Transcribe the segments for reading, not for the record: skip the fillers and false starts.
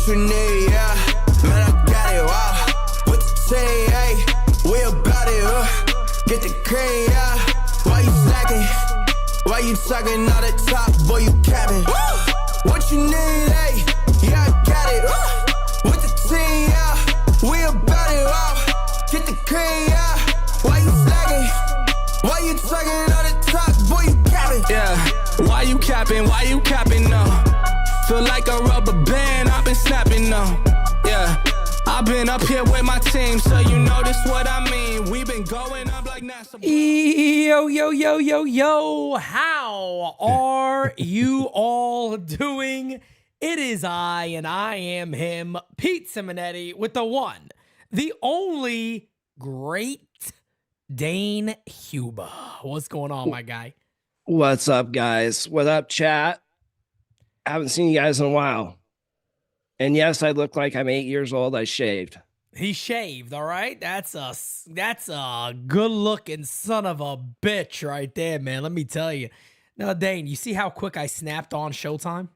What you need, yeah. Man, I got it, wow. What you say, hey? We about it, get the cream, yeah. Why you slacking? Why you talking all the top, boy, you capping? What you need, hey? Yeah, I got it, with the team, yeah. We about it, wow. Get the cream, yeah. Why you slacking? Why you talking all the top, boy, you capping? Yeah, why you capping? Why you capping, no? Feel like a rubber band, I've been snapping, no. Yeah, I've been up here with my team, so you know this what I mean. We've been going up like NASA. Yo, yo, yo, yo, yo. How are you all doing? It is I, and I am him, Pete Simonetti, with the one, the only great Dane Huber. What's going on, my guy? What's up, guys? What up, chat? I haven't seen you guys in a while. And yes, I look like I'm 8 years old. I shaved. He shaved, all right? That's a good-looking son of a bitch right there, man. Let me tell you. Now, Dane, you see how quick I snapped on Showtime?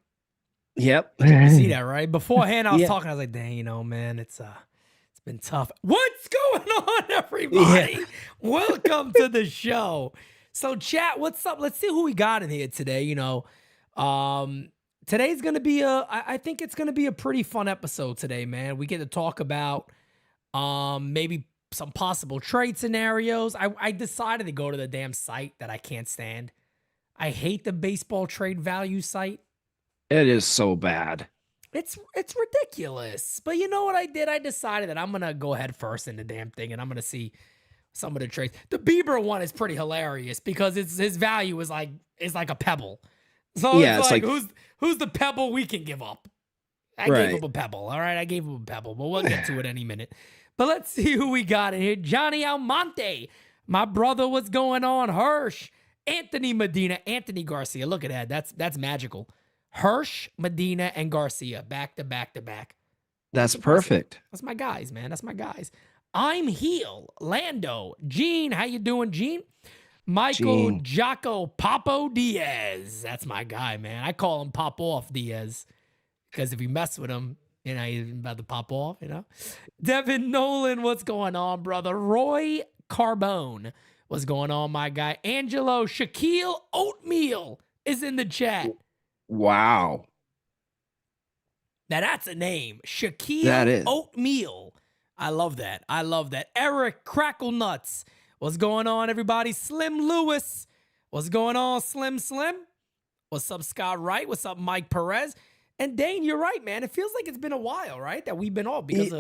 Yep. You see that, right? Beforehand, I was Yeah. talking. I was like, "Dang, man, it's been tough." What's going on, everybody? Yeah. Welcome to the show. So, chat, what's up? Let's see who we got in here today. Today's gonna be I think it's gonna be a pretty fun episode today, man. We get to talk about maybe some possible trade scenarios. I decided to go to the damn site that I can't stand. I hate the baseball trade value site. It is so bad. It's ridiculous. But you know what I did? I decided that I'm going to go head first in the damn thing, and I'm going to see some of the trades. The Bieber one is pretty hilarious because his value is like a pebble. So Yeah, it's it's like, like- who's the pebble we can give up? I Right. gave him a pebble. All right, I gave him a pebble, but we'll get to it any minute. But let's see who we got in here. Johnny Almonte. My brother, what's going on? Hirsch. Anthony Medina. Anthony Garcia. Look at that. That's magical. Hirsch, Medina, and Garcia. Back to back to back. That's perfect. That's my guys, man. That's my guys. I'm Heel. Lando. Gene. How you doing, Gene? Michael Gene. Jocko Papo Diaz. That's my guy, man. I call him Pop Off Diaz. Because if you mess with him, he's about to pop off, Devin Nolan, what's going on, brother? Roy Carbone, what's going on, my guy? Angelo Shaquille Oatmeal is in the chat. Wow. Now that's a name. Shaquille That is. Oatmeal. I love that. Eric Crackle Nuts. What's going on, everybody? Slim Lewis. What's going on, Slim? What's up, Scott Wright? What's up, Mike Perez? And Dane, you're right, man. It feels like it's been a while, right? That we've been off because,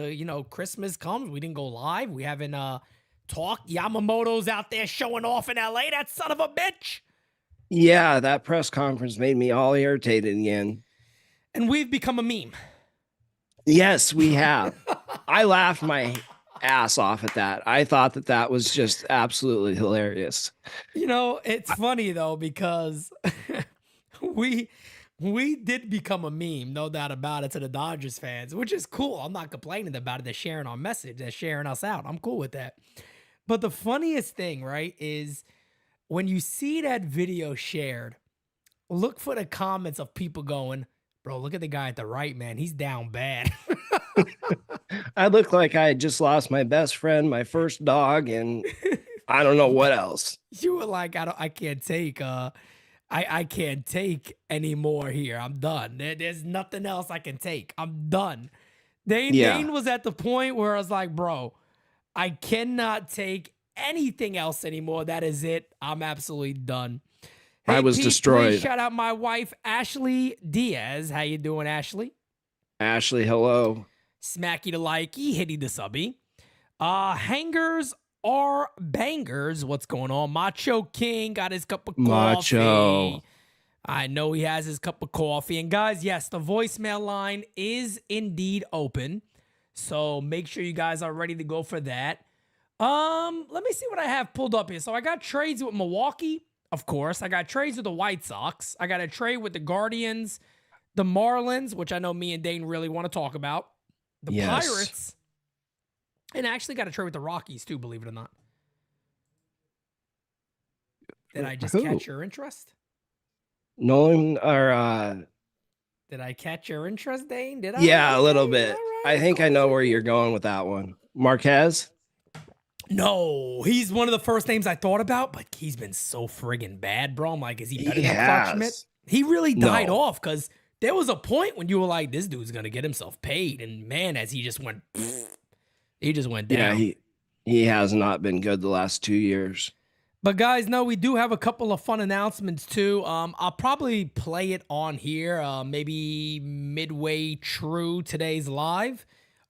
Christmas comes. We didn't go live. We haven't talked. Yamamoto's out there showing off in L.A. That son of a bitch. Yeah, that press conference made me all irritated again. And we've become a meme. Yes, we have. I laughed my ass off at that. I thought that was just absolutely hilarious. It's funny, though, because we did become a meme, no doubt about it, to the Dodgers fans, which is cool. I'm not complaining about it. They're sharing our message. They're sharing us out. I'm cool with that. But the funniest thing, right, is when you see that video shared, look for the comments of people going, "Bro, look at the guy at the right, man. He's down bad." I looked like I had just lost my best friend, my first dog, and I don't know what else. You were like, I can't take I can't take any more here. I'm done. There's nothing else I can take. I'm done. Dane was at the point where I was like, bro, I cannot take anything else anymore. That is it. I'm absolutely done. Hey, I was Pete, destroyed. please shout out my wife, Ashley Diaz. How you doing, Ashley? Ashley, hello. Smacky the likey, hitty the subby. Hangers are bangers. What's going on? Macho King got his cup of coffee. Macho. I know he has his cup of coffee. And guys, yes, the voicemail line is indeed open. So make sure you guys are ready to go for that. Let me see what I have pulled up here. So I got trades with Milwaukee, of course. I got trades with the White Sox. I got a trade with the Guardians, the Marlins, which I know me and Dane really want to talk about. The Yes. Pirates. And I actually got a trade with the Rockies too, believe it or not. Did I just Who? catch your interest? Nolan or Did I catch your interest, Dane? Did I? Yeah, a little Okay, bit. all right, I think I cool. know where you're going with that one. Marquez? No, he's one of the first names I thought about, but he's been so friggin' bad, bro. I'm like, is he better He than Clark Schmidt? has. He really died No. off because there was a point when you were like, this dude's gonna get himself paid, and man, as he just went down. Yeah, he has not been good the last 2 years. But guys, no, we do have a couple of fun announcements too. I'll probably play it on here, maybe midway through today's live.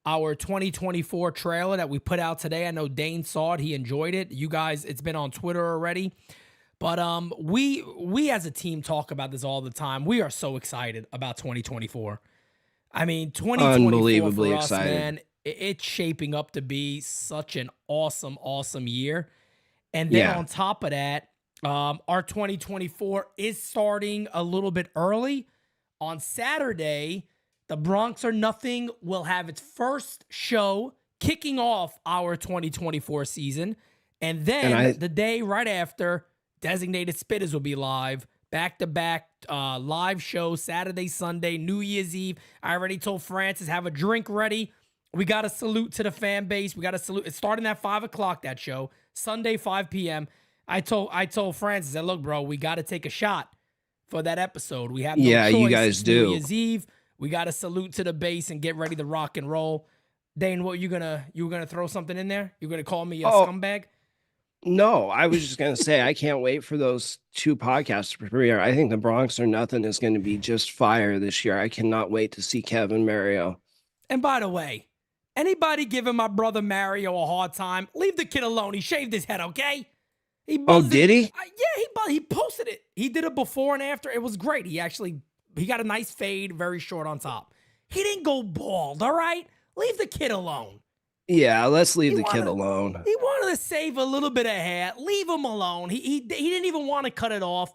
Our 2024 trailer that we put out today. I know Dane saw it; he enjoyed it. You guys, it's been on Twitter already. But we as a team talk about this all the time. We are so excited about 2024. I mean, 2024 Unbelievably for us, excited. man, it's shaping up to be such an awesome, awesome year. And then Yeah. on top of that, our 2024 is starting a little bit early. On Saturday, the Bronx or Nothing will have its first show kicking off our 2024 season. And then the day right after, Designated Spitters will be live. Back-to-back live shows, Saturday, Sunday, New Year's Eve. I already told Francis, have a drink ready. We got to salute to the fan base. We got to salute. It's starting at 5 o'clock, that show. Sunday, 5 p.m. I told Francis, I said, look, bro, we got to take a shot for that episode. We have no choice. You guys It's do. New Year's Eve. We got to salute to the base and get ready to rock and roll. Dane, what you gonna throw something in there? You gonna call me a scumbag? No, I was just going to say, I can't wait for those 2 podcasts to premiere. I think the Bronx or Nothing is going to be just fire this year. I cannot wait to see Kevin Mario. And by the way, anybody giving my brother Mario a hard time, leave the kid alone. He shaved his head, okay? He buzzed did he? Yeah, he posted it. He did it before and after. It was great. He got a nice fade, very short on top. He didn't go bald, all right? Leave the kid alone. Yeah, let's leave the kid alone. He wanted to save a little bit of hair. Leave him alone. He didn't even want to cut it off.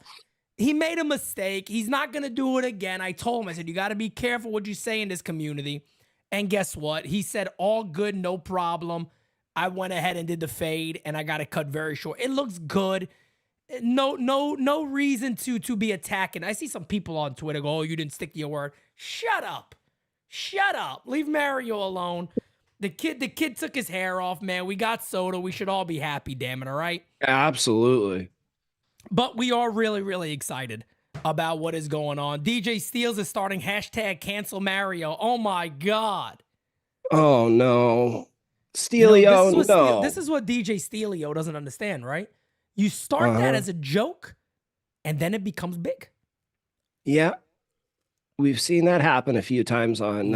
He made a mistake. He's not going to do it again. I told him, I said, you got to be careful what you say in this community. And guess what? He said, all good, no problem. I went ahead and did the fade, and I got it cut very short. It looks good. No reason to be attacking. I see some people on Twitter go, oh, you didn't stick to your word. Shut up. Leave Mario alone. The kid took his hair off, man. We got soda. We should all be happy, damn it, all right? Absolutely. But we are really, really excited about what is going on. DJ Steels is starting hashtag cancel Mario. Oh, my God. Oh, no. Steelio, no. This is what DJ Steelio doesn't understand, right? You start that as a joke, and then it becomes big. Yeah. We've seen that happen a few times on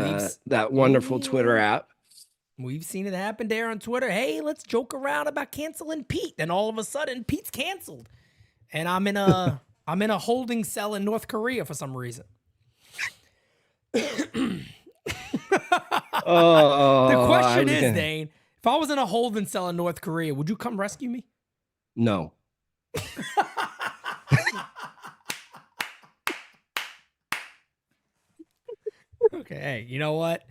that wonderful Twitter app. We've seen it happen there on Twitter. Hey, let's joke around about canceling Pete. Then all of a sudden, Pete's canceled. And I'm in a holding cell in North Korea for some reason. The question is, Dane, if I was in a holding cell in North Korea, would you come rescue me? No. Okay, hey, you know what?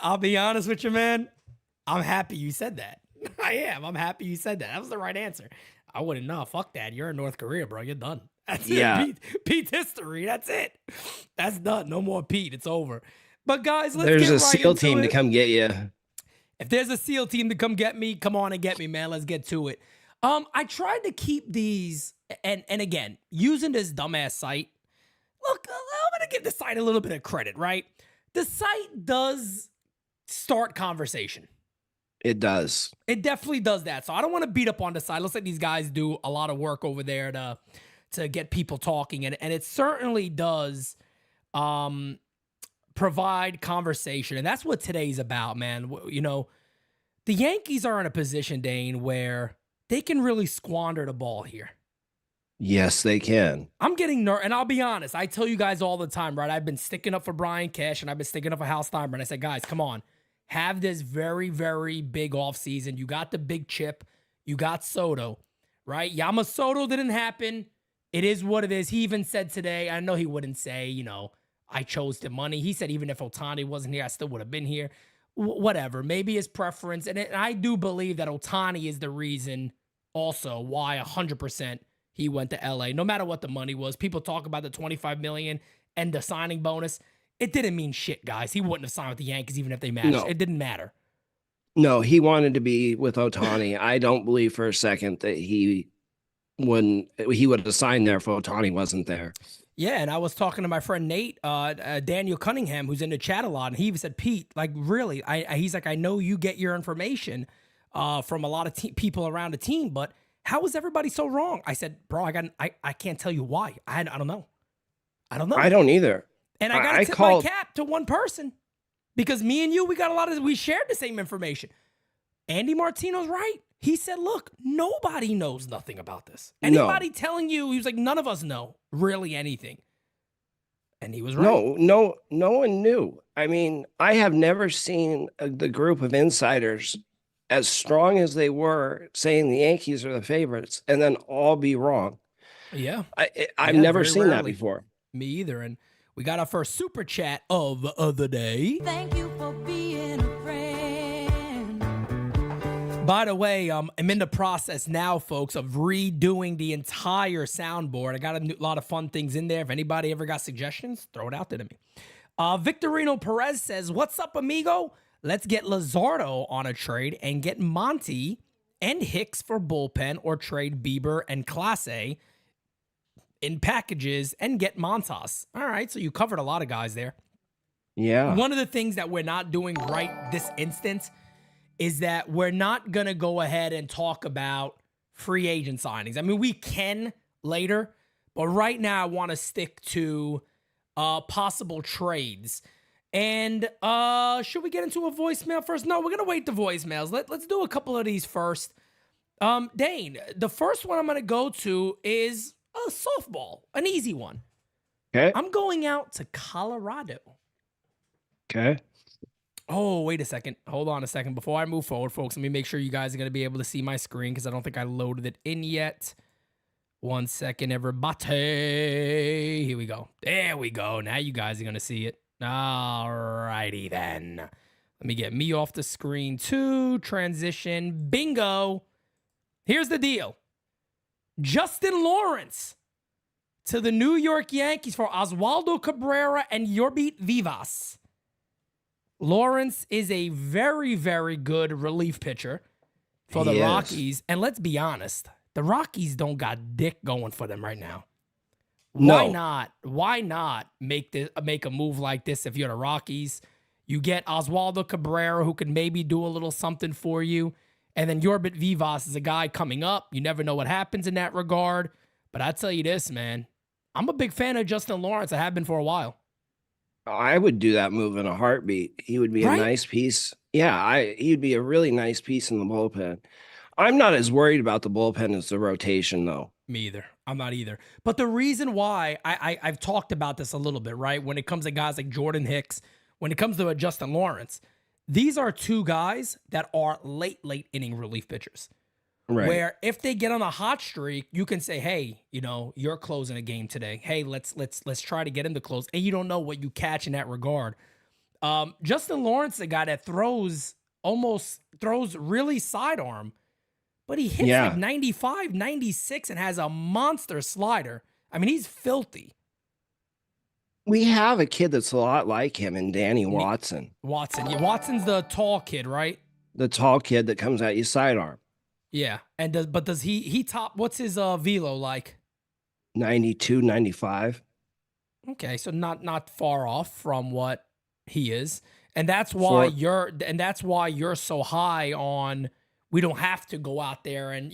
I'll be honest with you, man. I'm happy you said that. I am. I'm happy you said that. That was the right answer. I wouldn't know. Fuck that. You're in North Korea, bro. You're done. That's it. Pete's history. That's it. That's done. No more Pete. It's over. But guys, there's a SEAL team to come get you. If there's a SEAL team to come get me, come on and get me, man. Let's get to it. I tried to keep these, and again, using this dumbass site. Look, I'm going to give the site a little bit of credit, right? The site does start conversation. It does. It definitely does that. So I don't want to beat up on the site. Looks like these guys do a lot of work over there to get people talking. And it certainly does provide conversation. And that's what today's about, man. You know, the Yankees are in a position, Dane, where they can really squander the ball here. Yes, they can. I'm getting nervous, and I'll be honest. I tell you guys all the time, right? I've been sticking up for Brian Cash, and I've been sticking up for Hal Steinbrenner. And I said, guys, come on. Have this very, very big offseason. You got the big chip. You got Soto, right? Yamamoto didn't happen. It is what it is. He even said today, I know he wouldn't say, you know, I chose the money. He said even if Ohtani wasn't here, I still would have been here. Whatever. Maybe his preference. And I do believe that Ohtani is the reason also why 100% he went to LA, no matter what the money was. People talk about the $25 million, and the signing bonus, it didn't mean shit, guys. He wouldn't have signed with the Yankees even if they matched. No. It didn't matter. No, he wanted to be with Ohtani. I don't believe for a second that he would have signed there if Ohtani wasn't there. Yeah, and I was talking to my friend Nate, Daniel Cunningham, who's in the chat a lot, and he even said, Pete, like, really, he's like, I know you get your information from a lot of people around the team, but how is everybody so wrong? I said, bro, I can't tell you why. I don't know. I don't know. I don't either. And I got to tip my cap to one person because me and you, we shared the same information. Andy Martino's right. He said, look, nobody knows nothing about this. Anybody telling you, he was like, none of us know really anything. And he was right. No one knew. I mean, I have never seen the group of insiders as strong as they were saying the Yankees are the favorites and then all be wrong. Yeah. I've never seen that before. Me either. And we got our first super chat of the day. Thank you for being a friend. By the way, I'm in the process now, folks, of redoing the entire soundboard. I got a lot of fun things in there. If anybody ever got suggestions, throw it out there to me. Victorino Perez says, what's up, amigo? Let's get Luzardo on a trade and get Monty and Hicks for bullpen or trade Bieber and Clase in packages and get Montas. All right, so you covered a lot of guys there. Yeah. One of the things that we're not doing right this instance is that we're not going to go ahead and talk about free agent signings. I mean, we can later, but right now I want to stick to possible trades. And should we get into a voicemail first? No, we're going to wait the voicemails. Let's do a couple of these first. Dane, the first one I'm going to go to is a softball, an easy one. Okay. I'm going out to Colorado. Okay. Oh, wait a second. Hold on a second. Before I move forward, folks, let me make sure you guys are going to be able to see my screen because I don't think I loaded it in yet. 1 second, everybody. Here we go. There we go. Now you guys are going to see it. All righty then. Let me get me off the screen too. Transition. Bingo. Here's the deal. Justin Lawrence to the New York Yankees for Oswaldo Cabrera and Yorbit Vivas. Lawrence is a very, very good relief pitcher for the Rockies. And let's be honest, the Rockies don't got dick going for them right now. Why not? Why not make a move like this if you're the Rockies? You get Oswaldo Cabrera, who can maybe do a little something for you. And then Yorbit Vivas is a guy coming up. You never know what happens in that regard. But I tell you this, man. I'm a big fan of Justin Lawrence. I have been for a while. I would do that move in a heartbeat. He would be a nice piece. Yeah, he'd be a really nice piece in the bullpen. I'm not as worried about the bullpen as the rotation, though. Me either. I'm not either. But the reason why I've talked about this a little bit, right? When it comes to guys like Jordan Hicks, when it comes to Justin Lawrence, these are two guys that are late inning relief pitchers. Right. Where if they get on a hot streak, you can say, hey, you're closing a game today. Hey, let's try to get him to close. And you don't know what you catch in that regard. Justin Lawrence, a guy that throws really sidearm, but he hits like 95, 96 and has a monster slider. I mean, he's filthy. We have a kid that's a lot like him in Danny Watson. Yeah, Watson's the tall kid, right? The tall kid that comes at you sidearm. Yeah. And does he top, what's his velo like? 92, 95. Okay, so not far off from what he is. And that's why you're so high on we don't have to go out there and,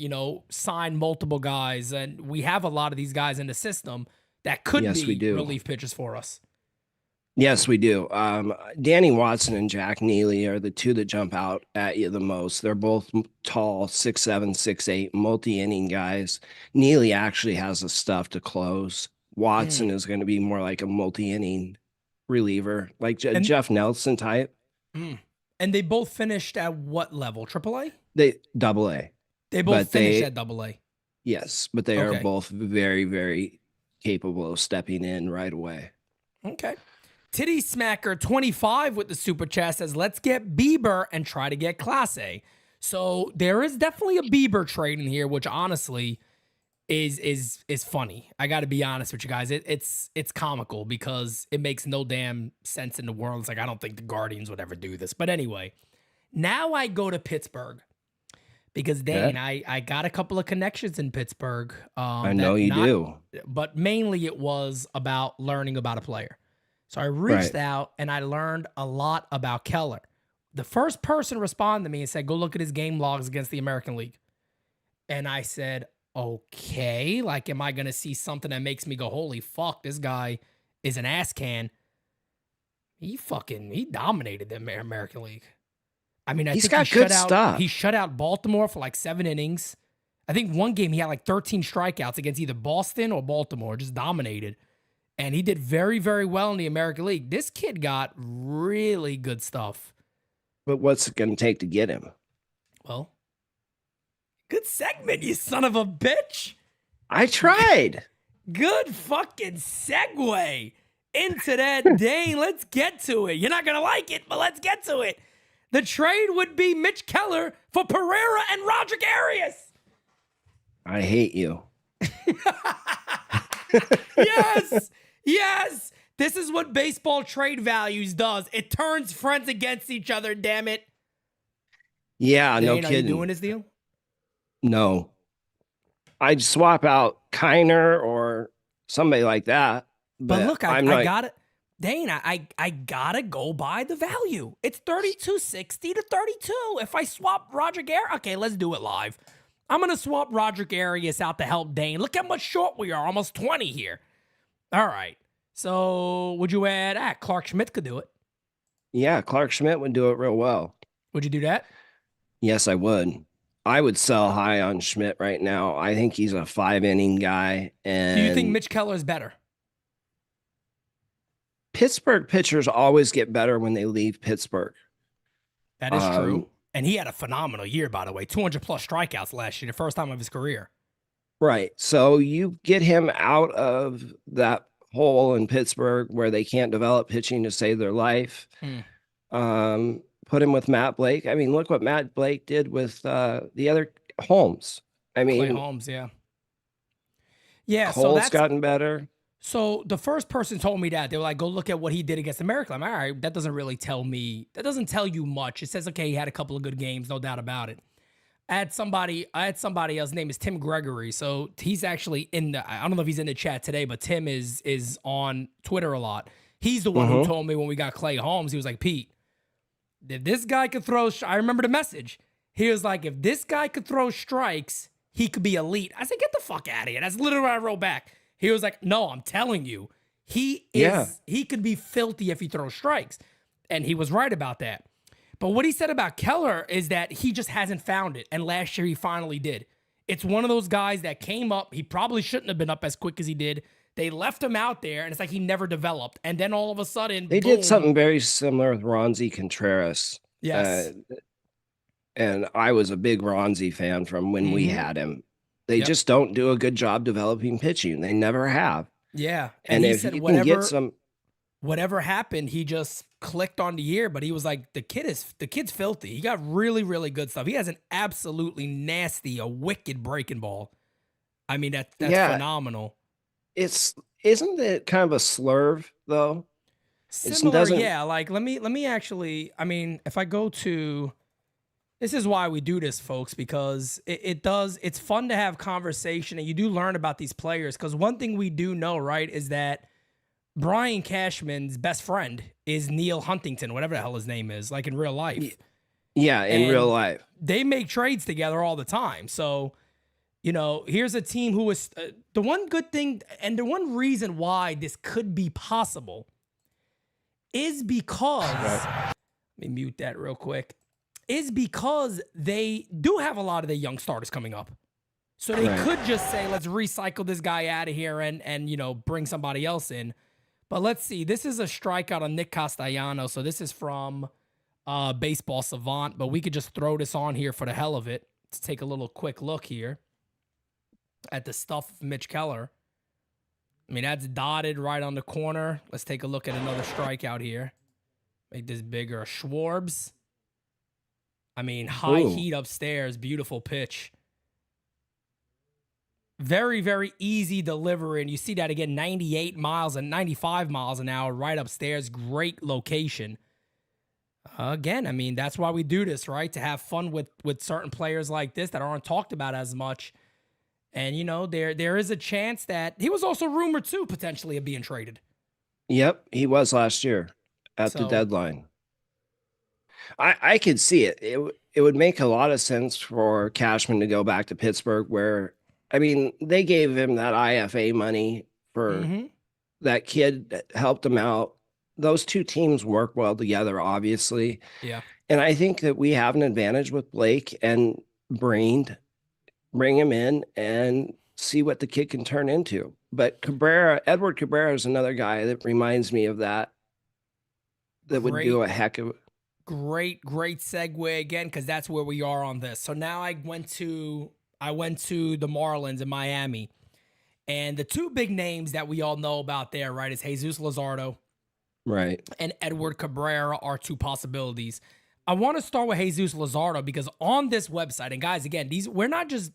sign multiple guys. And we have a lot of these guys in the system that could be relief pitchers for us. Yes, we do. Danny Watson and Jack Neely are the two that jump out at you the most. They're both tall, 6'7", 6'8", multi-inning guys. Neely actually has the stuff to close. Watson is going to be more like a multi-inning reliever, like Jeff Nelson type. And they both finished at what level? AAA? AA. They both finished at AA. Yes, but they are both very, very capable of stepping in right away. Okay. Titty Smacker 25 with the super chat says, let's get Bieber and try to get Clase. So there is definitely a Bieber trade in here, which honestly, is funny. I got to be honest with you guys. It's comical because it makes no damn sense in the world. It's like, I don't think the Guardians would ever do this. But anyway, now I go to Pittsburgh because Dane, I got a couple of connections in Pittsburgh. I know you do. But mainly it was about learning about a player. So I reached out and I learned a lot about Keller. The first person responded to me and said, go look at his game logs against the American League. And I said, okay, like, am I going to see something that makes me go, holy fuck, this guy is an ass can? He dominated the American League. I mean, He's got good stuff. He shut out Baltimore for like 7 innings. I think one game he had like 13 strikeouts against either Boston or Baltimore, just dominated. And he did very, very well in the American League. This kid got really good stuff. But what's it going to take to get him? Well, good segment, you son of a bitch. I tried. Good fucking segue into that, Dane. Let's get to it. You're not going to like it, but let's get to it. The trade would be Mitch Keller for Pereira and Roger Arias. I hate you. Yes. Yes. This is what baseball trade values does. It turns friends against each other, damn it. Yeah, Dane, no kidding. Are you doing this deal? No. I'd swap out Kiner or somebody like that. But look, I got it. Dane, I gotta go by the value. It's 32.60 to 32. If I swap Roger Arias, okay, let's do it live. I'm gonna swap Roger Arias out to help Dane. Look how much short we are, almost 20 here. All right. So would you add? Clark Schmidt could do it. Yeah, Clark Schmidt would do it real well. Would you do that? Yes, I would. I would sell high on Schmidt right now. I think he's a 5-inning guy. And do you think Mitch Keller is better? Pittsburgh pitchers always get better when they leave Pittsburgh. That is true. And he had a phenomenal year, by the way. 200 plus strikeouts last year, the first time of his career. Right. So you get him out of that hole in Pittsburgh where they can't develop pitching to save their life. Put him with Matt Blake. I mean, look what Matt Blake did with the other Holmes. I mean, Clay Holmes, yeah. Yeah, Cole's so that's gotten better. So the first person told me that. They were like, go look at what he did against America. I'm like, all right, that doesn't really tell me. That doesn't tell you much. It says, okay, he had a couple of good games, no doubt about it. I had somebody else, his name is Tim Gregory. So he's actually I don't know if he's in the chat today, but Tim is on Twitter a lot. He's the one who told me when we got Clay Holmes, he was like, Pete, if this guy could throw, I remember the message. He was like, if this guy could throw strikes, he could be elite. I said, get the fuck out of here. That's literally what I wrote back. He was like, no, I'm telling you, he could be filthy if he throws strikes. And he was right about that. But what he said about Keller is that he just hasn't found it. And last year he finally did. It's one of those guys that came up. He probably shouldn't have been up as quick as he did. They left him out there, and it's like he never developed. And then all of a sudden, they did something very similar with Ronzi Contreras. Yes. And I was a big Ronzi fan from when we had him. They just don't do a good job developing pitching. They never have. Yeah. And he if said you can get some, whatever happened, he just clicked on the year. But he was like, the kid's filthy. He got really, really good stuff. He has an absolutely nasty, a wicked breaking ball. I mean, that's phenomenal. Isn't it kind of a slurve though? Similar, yeah. Like let me actually. I mean, if I go to. This is why we do this, folks, because it's fun to have conversation and you do learn about these players. Because one thing we do know, right, is that Brian Cashman's best friend is Neil Huntington, whatever the hell his name is, like in real life. Yeah, in real life. They make trades together all the time. So, here's a team who is the one good thing and the one reason why this could be possible is because, let me mute that real quick. Is because they do have a lot of their young starters coming up. So they could just say, let's recycle this guy out of here and bring somebody else in. But let's see. This is a strikeout on Nick Castellanos. So this is from Baseball Savant. But we could just throw this on here for the hell of it. Let's take a little quick look here at the stuff of Mitch Keller. I mean, that's dotted right on the corner. Let's take a look at another strikeout here. Make this bigger. Schwarbs. I mean, high heat upstairs, beautiful pitch. Very, very easy delivery. And you see that again, 98 miles and 95 miles an hour right upstairs. Great location. Again, I mean, that's why we do this, right? To have fun with certain players like this that aren't talked about as much. And, you know, there is a chance that he was also rumored too, potentially, of being traded. Yep, he was last year at the So- deadline. I could see it. It would make a lot of sense for Cashman to go back to Pittsburgh, where, I mean, they gave him that IFA money for that kid that helped him out. Those two teams work well together, obviously. Yeah. And I think that we have an advantage with Blake and Breen. Bring him in and see what the kid can turn into. But Edward Cabrera is another guy that reminds me of that. That would do a heck of. Great segue again, because that's where we are on this. So now I went to the Marlins in Miami, and the two big names that we all know about there, right, is Jesus Luzardo, right, and Edward Cabrera are two possibilities. I want to start with Jesus Luzardo because on this website, and guys, again, we're not just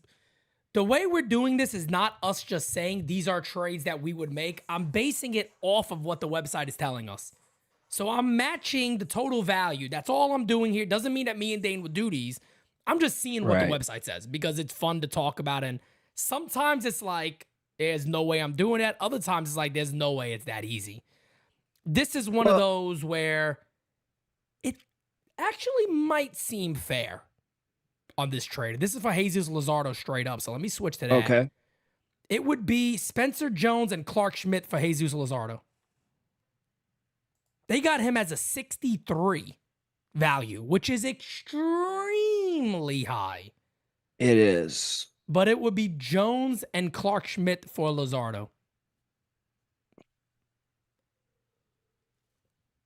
the way we're doing this is not us just saying these are trades that we would make. I'm basing it off of what the website is telling us. So I'm matching the total value. That's all I'm doing here. Doesn't mean that me and Dane would do these. I'm just seeing what the website says because it's fun to talk about. And sometimes it's like, there's no way I'm doing that. Other times it's like, there's no way it's that easy. This is one of those where it actually might seem fair on this trade. This is for Jesus Luzardo straight up. So let me switch to that. Okay. It would be Spencer Jones and Clark Schmidt for Jesus Luzardo. They got him as a 63 value, which is extremely high. It is. But it would be Jones and Clark Schmidt for Luzardo.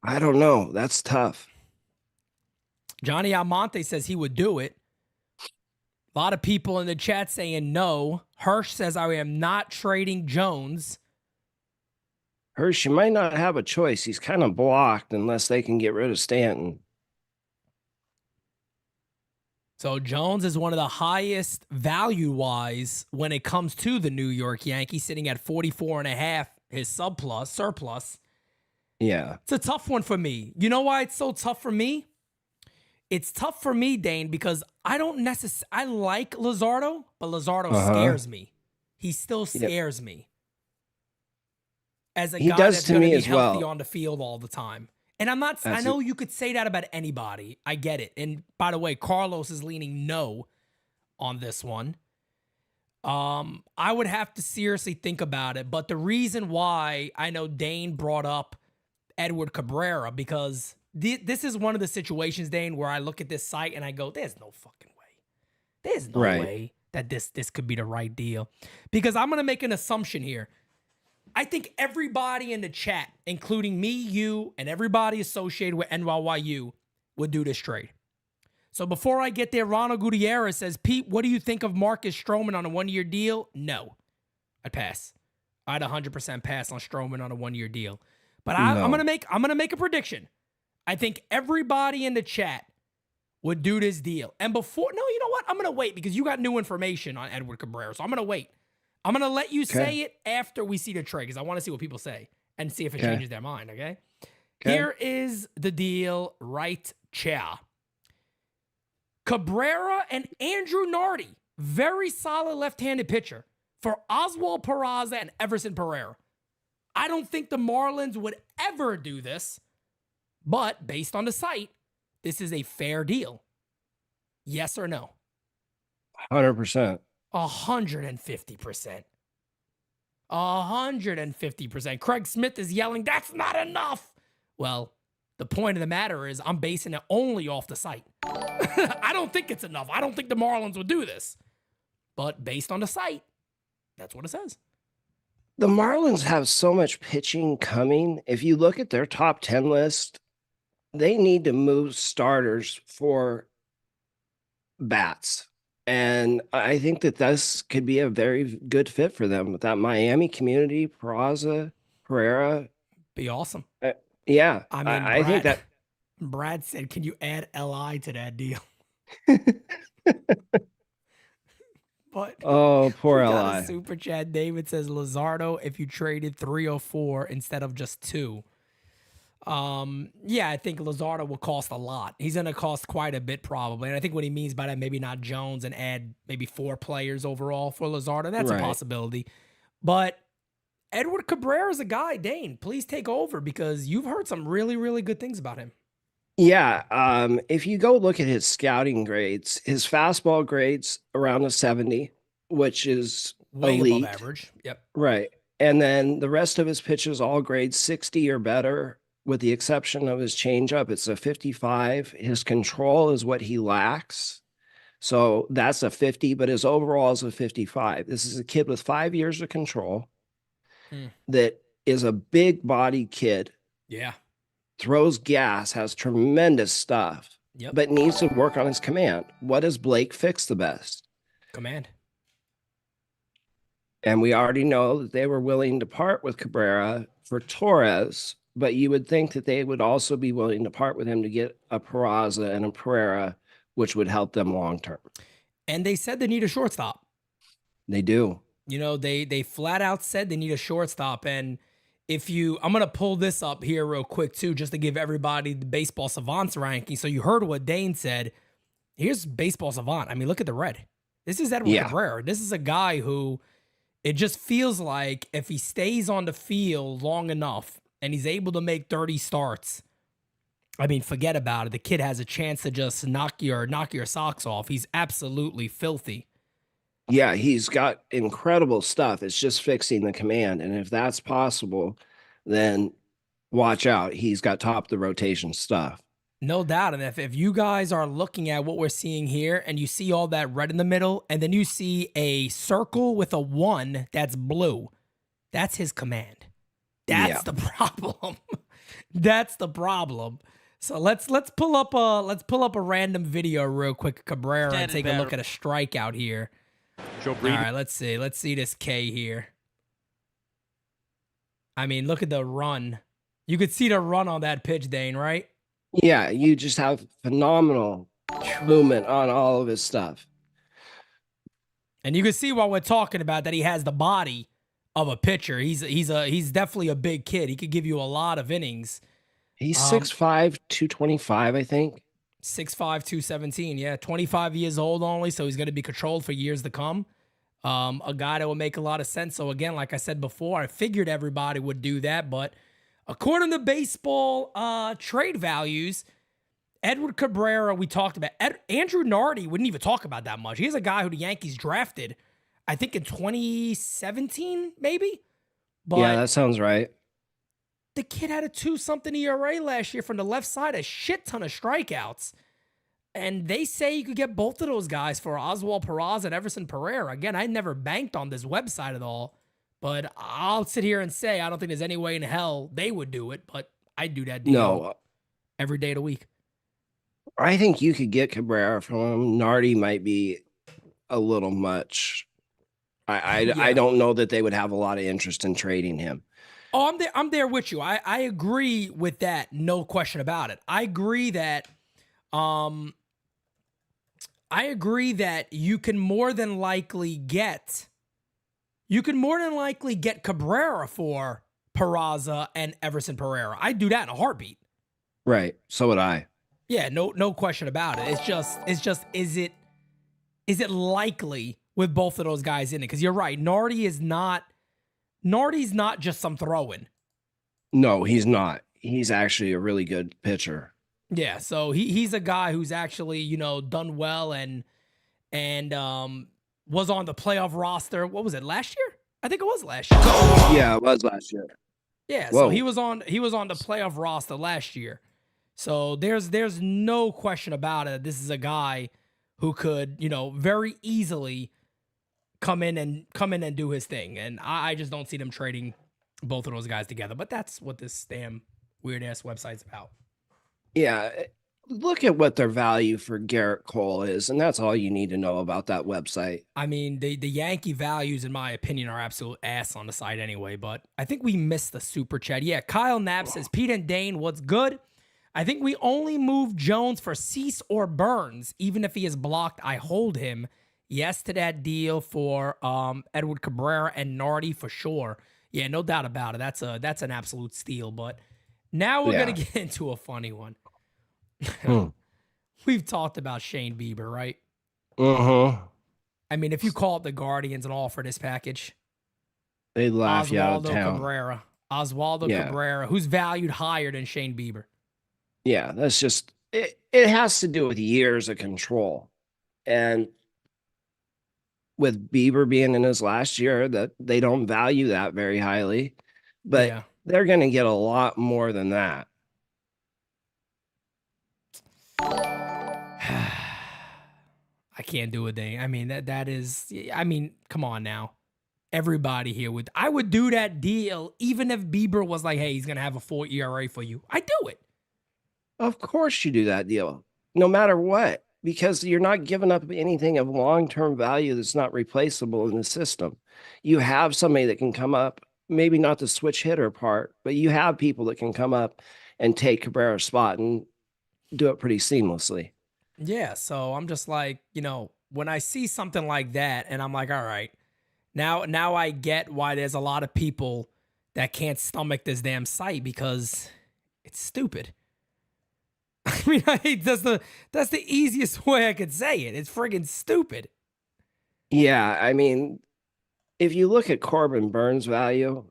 I don't know. That's tough. Johnny Almonte says he would do it. A lot of people in the chat saying no. Hirsch says I am not trading Jones. Hirsch, you might not have a choice. He's kind of blocked unless they can get rid of Stanton. So Jones is one of the highest value-wise when it comes to the New York Yankees, sitting at 44.5, his surplus. Yeah. It's a tough one for me. You know why it's so tough for me? It's tough for me, Dane, because I don't necessarily... I like Luzardo, but Luzardo scares me. He still scares me. As a guy that's going to be healthy on the field all the time. And I'm not... I know you could say that about anybody. I get it. And by the way, Carlos is leaning no on this one. I would have to seriously think about it. But the reason why I know Dane brought up Edward Cabrera, because this is one of the situations, Dane, where I look at this site and I go, there's no fucking way. There's no way that this could be the right deal. Because I'm going to make an assumption here. I think everybody in the chat, including me, you, and everybody associated with NYYU would do this trade. So before I get there, Ronald Gutierrez says, Pete, what do you think of Marcus Stroman on a one-year deal? No. I'd pass. I'd 100% pass on Stroman on a one-year deal. But I'm gonna make a prediction. I think everybody in the chat would do this deal. And you know what? I'm gonna wait because you got new information on Edward Cabrera. So I'm gonna wait. I'm going to let you say it after we see the trade because I want to see what people say and see if it changes their mind, okay? Here is the deal right here. Cabrera and Andrew Nardi, very solid left-handed pitcher for Oswald Peraza and Everson Pereira. I don't think the Marlins would ever do this, but based on the site, this is a fair deal. Yes or no? 100%. 150%. 150%. Craig Smith is yelling, that's not enough. Well, the point of the matter is I'm basing it only off the site. I don't think it's enough. I don't think the Marlins would do this. But based on the site, that's what it says. The Marlins have so much pitching coming. If you look at their top 10 list, they need to move starters for bats. And I think that this could be a very good fit for them with that Miami community, Peraza, Pereira. Be awesome. Yeah. I mean, I think that Brad said, can you add LI to that deal? But Oh, poor we got a Li. super chat. David says Luzardo if you traded 3 or 4 instead of just 2. Yeah, I think Luzardo will cost a lot. He's going to cost quite a bit probably. And I think what he means by that, maybe not Jones and add maybe 4 players overall for Luzardo. That's a Right. possibility. But Edward Cabrera is a guy. Dane, please take over because you've heard some really, really good things about him. Yeah, if you go look at his scouting grades, his fastball grades around a 70, which is Way elite. above average. Yep. Right. And then the rest of his pitches all grade 60 or better, with the exception of his changeup. It's a 55. His control is what he lacks. So that's a 50, but his overall is a 55. This is a kid with 5 years of control that is a big body kid, Yeah. throws gas, has tremendous stuff, Yep. but needs to work on his command. What does Blake fix the best? Command. And we already know that they were willing to part with Cabrera for Torres, but you would think that they would also be willing to part with him to get a Peraza and a Pereira, which would help them long term. And they said they need a shortstop. They do. You know, they flat out said they need a shortstop. And I'm going to pull this up here real quick too, just to give everybody the Baseball Savant's ranking. So you heard what Dane said. Here's Baseball Savant. I mean, look at the red. This is Edward Cabrera. This is a guy who it just feels like if he stays on the field long enough and he's able to make 30 starts, I mean, forget about it. The kid has a chance to just knock your socks off. He's absolutely filthy. Yeah, he's got incredible stuff. It's just fixing the command. And if that's possible, then watch out. He's got top of the rotation stuff. No doubt. And if you guys are looking at what we're seeing here and you see all that red in the middle and then you see a circle with a 1 that's blue, that's his command. That's the problem. That's the problem. So let's pull up a random video real quick, Cabrera, and take a look at a strikeout here. All right, let's see this K here. I mean, look at the run. You could see the run on that pitch, Dane, right? Yeah, you just have phenomenal movement on all of his stuff. And you can see while we're talking about that he has the body of a pitcher. He's definitely a big kid. He could give you a lot of innings. He's 6'5", 225, I think. 6'5", 217. Yeah, 25 years old only, so he's going to be controlled for years to come. A guy that will make a lot of sense. So again, like I said before, I figured everybody would do that, but according to baseball trade values, Edward Cabrera, we talked about. Andrew Nardi wouldn't even talk about that much. He's a guy who the Yankees drafted, I think in 2017, maybe. But Yeah, that sounds right. the kid had a 2-something ERA last year from the left side, a shit ton of strikeouts. And they say you could get both of those guys for Oswald Peraza and Everson Pereira. Again, I never banked on this website at all. But I'll sit here and say I don't think there's any way in hell they would do it. But I'd do that deal every day of the week. I think you could get Cabrera from him. Nardi might be a little much. I don't know that they would have a lot of interest in trading him. Oh, I'm there with you. I agree with that. No question about it. I agree that you can more than likely get Cabrera for Peraza and Everson Pereira. I'd do that in a heartbeat. Right. So would I. Yeah, no question about it. It's just is it likely with both of those guys in it? Because you're right, Nardi's not just some throw-in. No, he's not. He's actually a really good pitcher. Yeah, so he's a guy who's actually, done well and was on the playoff roster. What was it, last year? I think it was last year. Yeah, it was last year. Yeah, Whoa. so he was on the playoff roster last year. So there's no question about it. This is a guy who could, very easily come in and do his thing. And I just don't see them trading both of those guys together. But that's what this damn weird ass website's about. Yeah. Look at what their value for Garrett Cole is, and that's all you need to know about that website. I mean, the Yankee values, in my opinion, are absolute ass on the site anyway, but I think we missed the super chat. Yeah, Kyle Knapp says, Pete and Dane, what's good? I think we only move Jones for Cease or Burns. Even if he is blocked, I hold him. Yes to that deal for Edward Cabrera and Nardi for sure. Yeah, no doubt about it. That's an absolute steal. But now we're gonna Yeah. get into a funny one. Hmm. We've talked about Shane Bieber, right? Uh-huh. I mean, if you call up the Guardians and offer this package, They'd laugh you out of town. Oswaldo Yeah. Cabrera, who's valued higher than Shane Bieber. Yeah, that's just it has to do with years of control. And with Bieber being in his last year, that they don't value that very highly. But Yeah. they're gonna get a lot more than that. I can't do a thing. I mean, that is, I mean, come on now. Everybody here I would do that deal even if Bieber was like, hey, he's going to have a 4 ERA for you. I do it. Of course you do that deal, no matter what, because you're not giving up anything of long-term value that's not replaceable in the system. You have somebody that can come up, maybe not the switch hitter part, but you have people that can come up and take Cabrera's spot and do it pretty seamlessly. Yeah. So I'm just like, when I see something like that and I'm like, all right, now I get why there's a lot of people that can't stomach this damn site because it's stupid. I mean, that's the easiest way I could say it. It's friggin' stupid. Yeah, I mean, if you look at Corbin Burns' value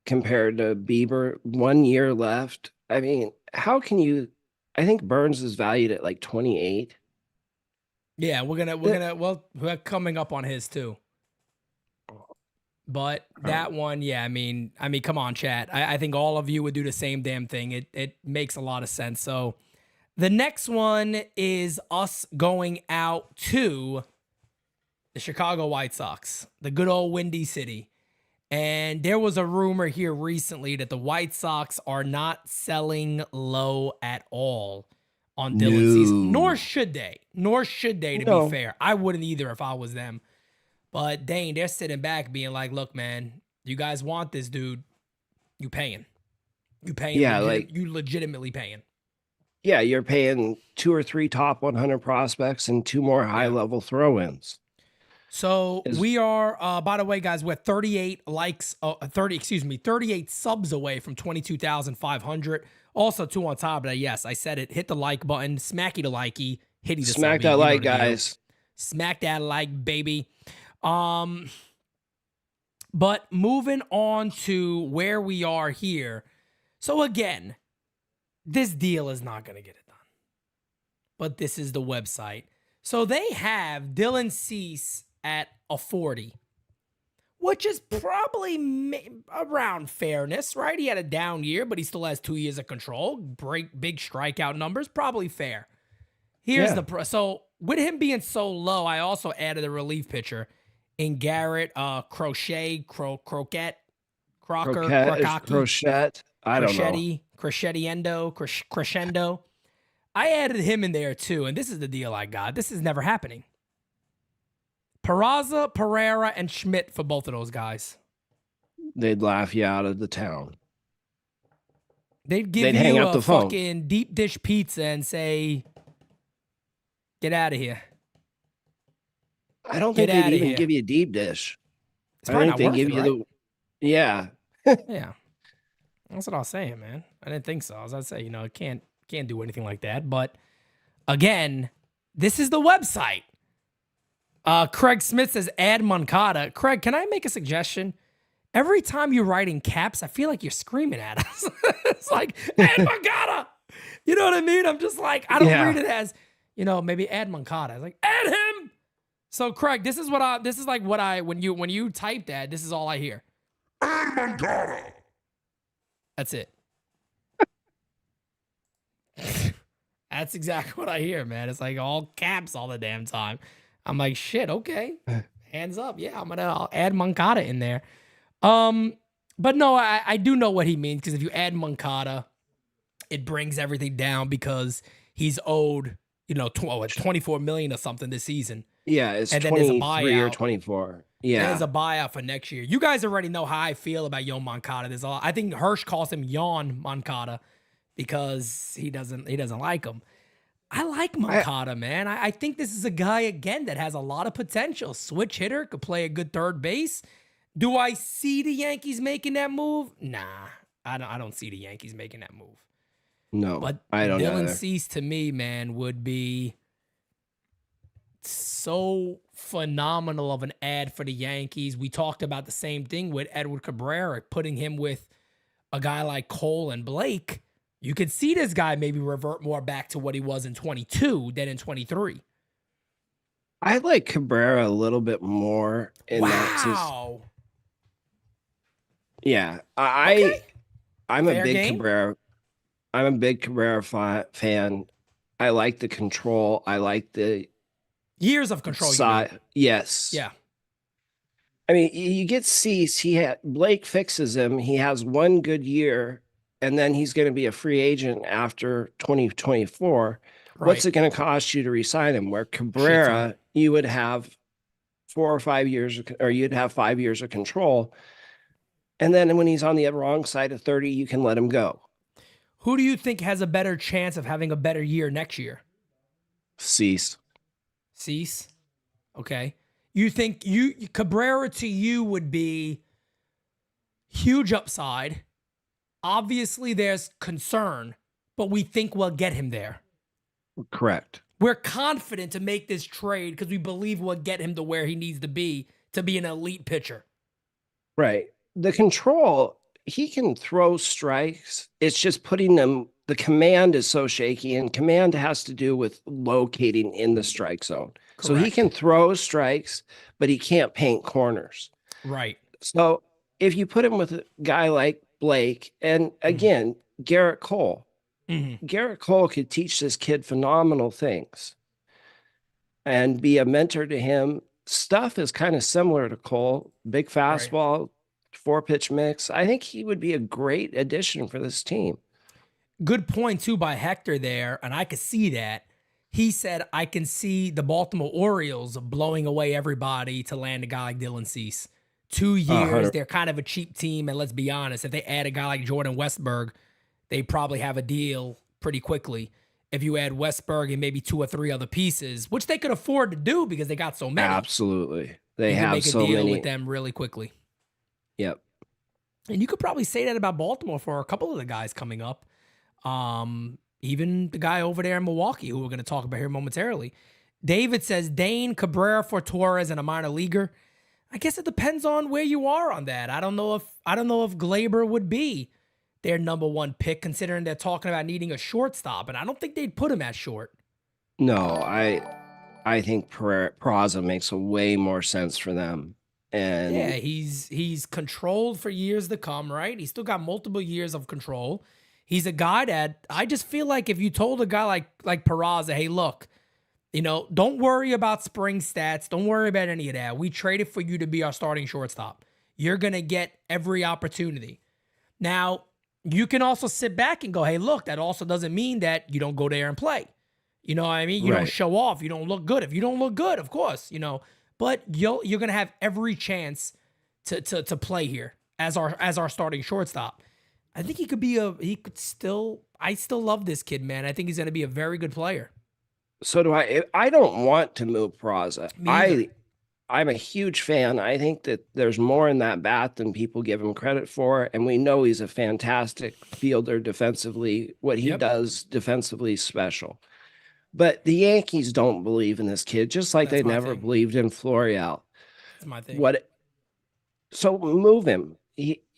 compared to Bieber, 1 year left, I mean, how can you? I think Burns is valued at like 28. Yeah, we're coming up on his too. But that one, yeah, I mean, come on, chat. I think all of you would do the same damn thing. It makes a lot of sense. So the next one is us going out to the Chicago White Sox, the good old Windy City. And there was a rumor here recently that the White Sox are not selling low at all on Dylan Cease. Nor should they. To be fair. I wouldn't either if I was them. But Dane, they're sitting back being like, look, man, you guys want this dude. You paying. You paying. Yeah, you legitimately paying. Yeah, you're paying 2 or 3 top 100 prospects and 2 more high-level throw-ins. So we are, by the way, guys, we're 38 38 subs away from 22,500. Also, 2 on top of that. Yes, I said it. Hit the like button. Smacky the likey. Hitty the Smack subby, that like, guys. Smack that like, baby. But moving on to where we are here. So again, this deal is not going to get it done. But this is the website. So they have Dylan Cease at a 40, which is probably around fairness, right? He had a down year, but he still has 2 years of control. Big strikeout numbers, probably fair. Here's so with him being so low, I also added a relief pitcher in Garrett Croquette. I don't know. Crescendo. I added him in there too, and this is the deal I got. This is never happening. Peraza, Pereira, and Schmidt for both of those guys. They'd laugh you out of the town. They'd hang you up the fucking phone. Deep dish pizza and say, get out of here. I don't think they'd even give you a deep dish. It's I think they give you the. Yeah. Yeah. That's what I was saying, man. I didn't think so. I was about to say, it can't do anything like that. But again, this is the website. Craig Smith says, add Moncada. Craig, can I make a suggestion? Every time you write in caps, I feel like you're screaming at us. It's like, add Moncada. You know what I mean? I'm just like, I don't read it as, maybe add Moncada. It's like, add him. So Craig, when you type that, this is all I hear. Add Moncada. That's it. That's exactly what I hear, man. It's like all caps all the damn time. I'm like, shit, okay. Hands up. Yeah, I'll add Moncada in there. But no, I do know what he means, because if you add Moncada, it brings everything down because he's owed, $24 million or something this season. Yeah, it's 23 or 24. Yeah. There's a buyout for next year. You guys already know how I feel about Yoan Moncada. I think Hirsch calls him Yawn Moncada because he doesn't like him. I like Moncada, man. I think this is a guy, again, that has a lot of potential. Switch hitter, could play a good third base. Do I see the Yankees making that move? Nah, I don't see the Yankees making that move. No, But I don't Dylan either. Cease, to me, man, would be so phenomenal of an ad for the Yankees. We talked about the same thing with Edward Cabrera, putting him with a guy like Cole and Blake. You could see this guy maybe revert more back to what he was in 22 than in 23. I like Cabrera a little bit more in that. Wow. Yeah, Okay. I'm a Fair big game. Cabrera. I'm a big Cabrera fan. I like the control. I like the Years of control, you mean. side. Yes. Yeah. I mean, you get Cease. Blake fixes him. He has one good year, and then he's going to be a free agent after 2024. Right. What's it going to cost you to resign him? Where Shit ton. Cabrera, you would have 4 or 5 years, or you'd have 5 years of control. And then when he's on the wrong side of 30, you can let him go. Who do you think has a better chance of having a better year next year? Cease. Cease? Okay. You think Cabrera to you would be huge upside. Obviously, there's concern, but we think we'll get him there. Correct. We're confident to make this trade because we believe we'll get him to where he needs to be an elite pitcher. Right. The control, he can throw strikes. It's just putting them, the command is so shaky, and command has to do with locating in the strike zone. So he Correct. can throw strikes, but he can't paint corners. Right. So if you put him with a guy like Blake, and again, Garrett Cole, Garrett Cole could teach this kid phenomenal things and be a mentor to him. Stuff is kind of similar to Cole, big fastball, 4-pitch mix. I think he would be a great addition for this team. Good point, too, by Hector there, and I could see that. He said, I can see the Baltimore Orioles blowing away everybody to land a guy like Dylan Cease. 2 years, they're kind of a cheap team, and let's be honest, if they add a guy like Jordan Westberg, they probably have a deal pretty quickly. If you add Westberg and maybe 2 or 3 other pieces, which they could afford to do because they got so many. Absolutely. They you have make a so deal many with them really quickly. Yep. And you could probably say that about Baltimore for a couple of the guys coming up. Even the guy over there in Milwaukee, who we're going to talk about here momentarily. David says, Dane, Cabrera for Torres and a minor leaguer. I guess it depends on where you are on that. I don't know if Glaber would be their number 1 pick, considering they're talking about needing a shortstop, and I don't think they'd put him at short. No, I think Peraza makes a way more sense for them. And yeah, he's controlled for years to come, right? He's still got multiple years of control. He's a guy that I just feel like if you told a guy like Peraza, hey, look, don't worry about spring stats. Don't worry about any of that. We traded for you to be our starting shortstop. You're going to get every opportunity. Now, you can also sit back and go, hey, look, that also doesn't mean that you don't go there and play. You know what I mean? You don't show off. You don't look good. If you don't look good, of course, but you're going to have every chance to play here as our starting shortstop. I think I still love this kid, man. I think he's going to be a very good player. So do I. I don't want to move Peraza. Me I'm a huge fan. I think that there's more in that bat than people give him credit for. And we know he's a fantastic fielder defensively. What he does defensively is special. But the Yankees don't believe in this kid, just like they never believed in Florial. That's my thing. So move him.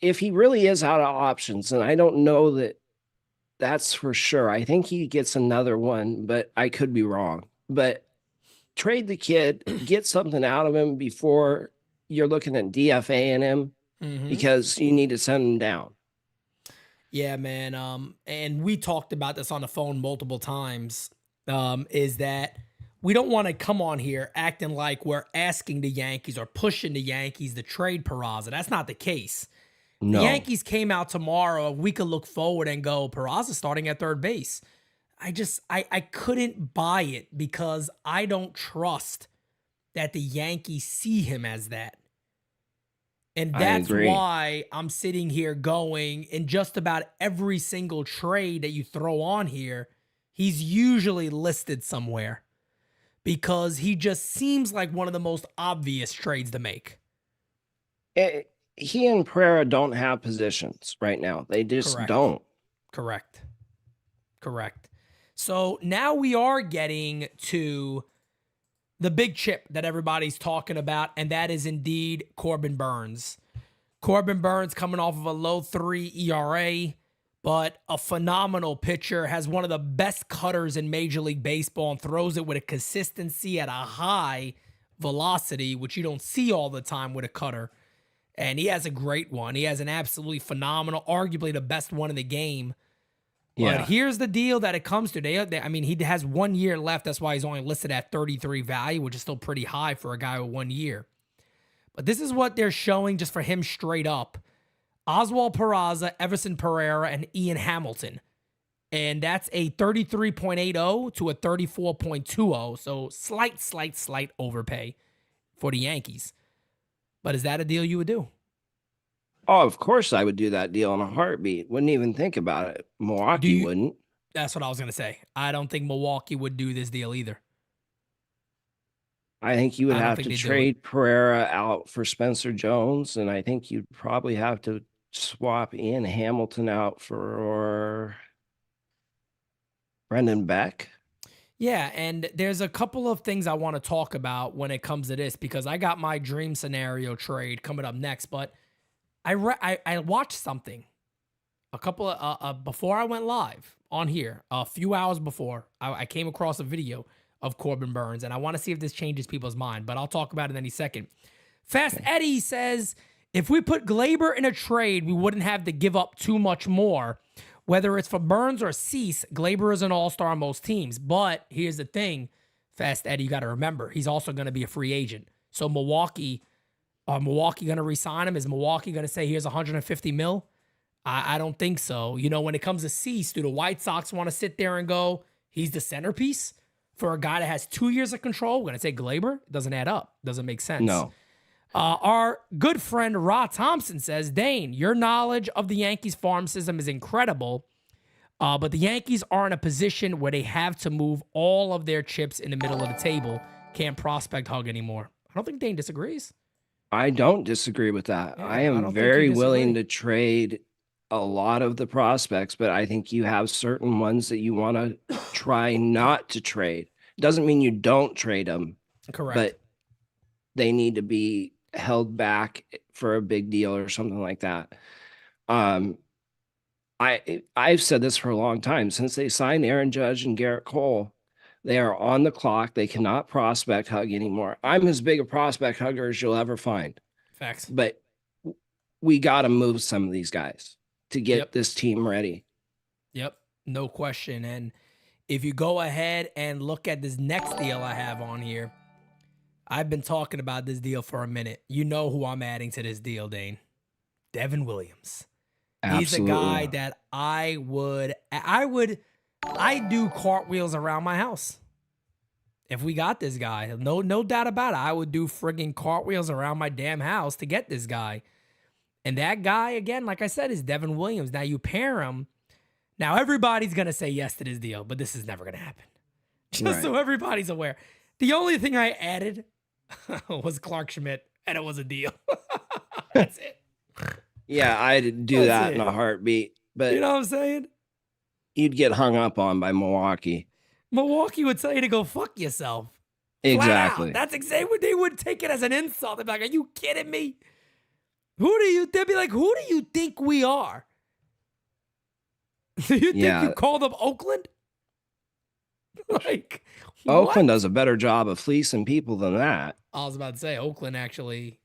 If he really is out of options, and I don't know that's for sure. I think he gets another one, but I could be wrong. But trade the kid, get something out of him before you're looking at DFAing him because you need to send him down. Yeah, man. And we talked about this on the phone multiple times, is that we don't want to come on here acting like we're asking the Yankees or pushing the Yankees to trade Peraza. That's not the case. No. The Yankees came out tomorrow. We could look forward and go, Peraza starting at third base. I couldn't buy it because I don't trust that the Yankees see him as that. And that's why I'm sitting here going, in just about every single trade that you throw on here, he's usually listed somewhere because he just seems like one of the most obvious trades to make. He and Pereira don't have positions right now. They just Correct. don't. Correct. So now we are getting to the big chip that everybody's talking about, and that is indeed Corbin Burnes. Corbin Burnes coming off of a low 3 ERA, but a phenomenal pitcher, has one of the best cutters in Major League Baseball and throws it with a consistency at a high velocity, which you don't see all the time with a cutter. And he has a great one. He has an absolutely phenomenal, arguably the best one in the game. Yeah. But here's the deal that it comes to. He has 1 year left. That's why he's only listed at 33 value, which is still pretty high for a guy with 1 year. But this is what they're showing just for him straight up. Oswald Peraza, Everson Pereira, and Ian Hamilton. And that's a 33.80 to a 34.20. So slight overpay for the Yankees. But is that a deal you would do? Oh, of course I would do that deal in a heartbeat. Wouldn't even think about it. Milwaukee wouldn't. That's what I was going to say. I don't think Milwaukee would do this deal either. I think you would have to they trade Pereira out for Spencer Jones, and I think you'd probably have to swap Ian Hamilton out for Brendan Beck. Yeah, and there's a couple of things I want to talk about when it comes to this, because I got my dream scenario trade coming up next, but I watched something a couple of before I went live on here, a few hours before. I came across a video of Corbin Burnes, and I want to see if this changes people's mind, but I'll talk about it in any second. Fast Eddie says, if we put Glaber in a trade, we wouldn't have to give up too much more. Whether it's for Burnes or Cease, Glaber is an all-star on most teams. But here's the thing, Fast Eddie, you got to remember, he's also going to be a free agent. So Milwaukee going to re-sign him? Is Milwaukee going to say, here's 150 mil? I don't think so. You know, when it comes to Cease, do the White Sox want to sit there and go, he's the centerpiece for a guy that has 2 years of control? We're going to say Glaber? It doesn't add up. Doesn't make sense. No. Our good friend Rod Thompson says, Dane, your knowledge of the Yankees farm system is incredible, but the Yankees are in a position where they have to move all of their chips in the middle of the table. Can't prospect hug anymore. I don't think Dane disagrees. I don't disagree with that. Yeah, I I don't am think very you willing disagree. to trade a lot of the prospects, but I think you have certain ones that you want to try not to trade. Doesn't mean you don't trade them, Correct. but they need to be held back for a big deal or something like that. I've said this for a long time. Since they signed Aaron Judge and Garrett Cole, they are on the clock. They cannot prospect hug anymore. I'm as big a prospect hugger as you'll ever find. Facts. But we got to move some of these guys to get Yep. this team ready. Yep, no question. And if you go ahead and look at this next deal I have on here, I've been talking about this deal for a minute. You know who I'm adding to this deal, Dane. Devin Williams. He's a guy that I do cartwheels around my house. If we got this guy, no doubt about it, I would do friggin' cartwheels around my damn house to get this guy. And that guy, again, like I said, is Devin Williams. Now you pair him. Now everybody's going to say yes to this deal, but this is never going to happen. Just so everybody's aware. The only thing I added was Clark Schmidt, and it was a deal. That's it. Yeah, I'd do that in a heartbeat. But You know what I'm saying? you'd get hung up on by Milwaukee. Milwaukee would tell you to go fuck yourself. Flat Exactly. out. That's exactly what they would take it as an insult. They'd be like, are you kidding me? They'd be like, who do you think we are? Do you think you called up Oakland? Like, Oakland what? does a better job of fleecing people than that. I was about to say Oakland actually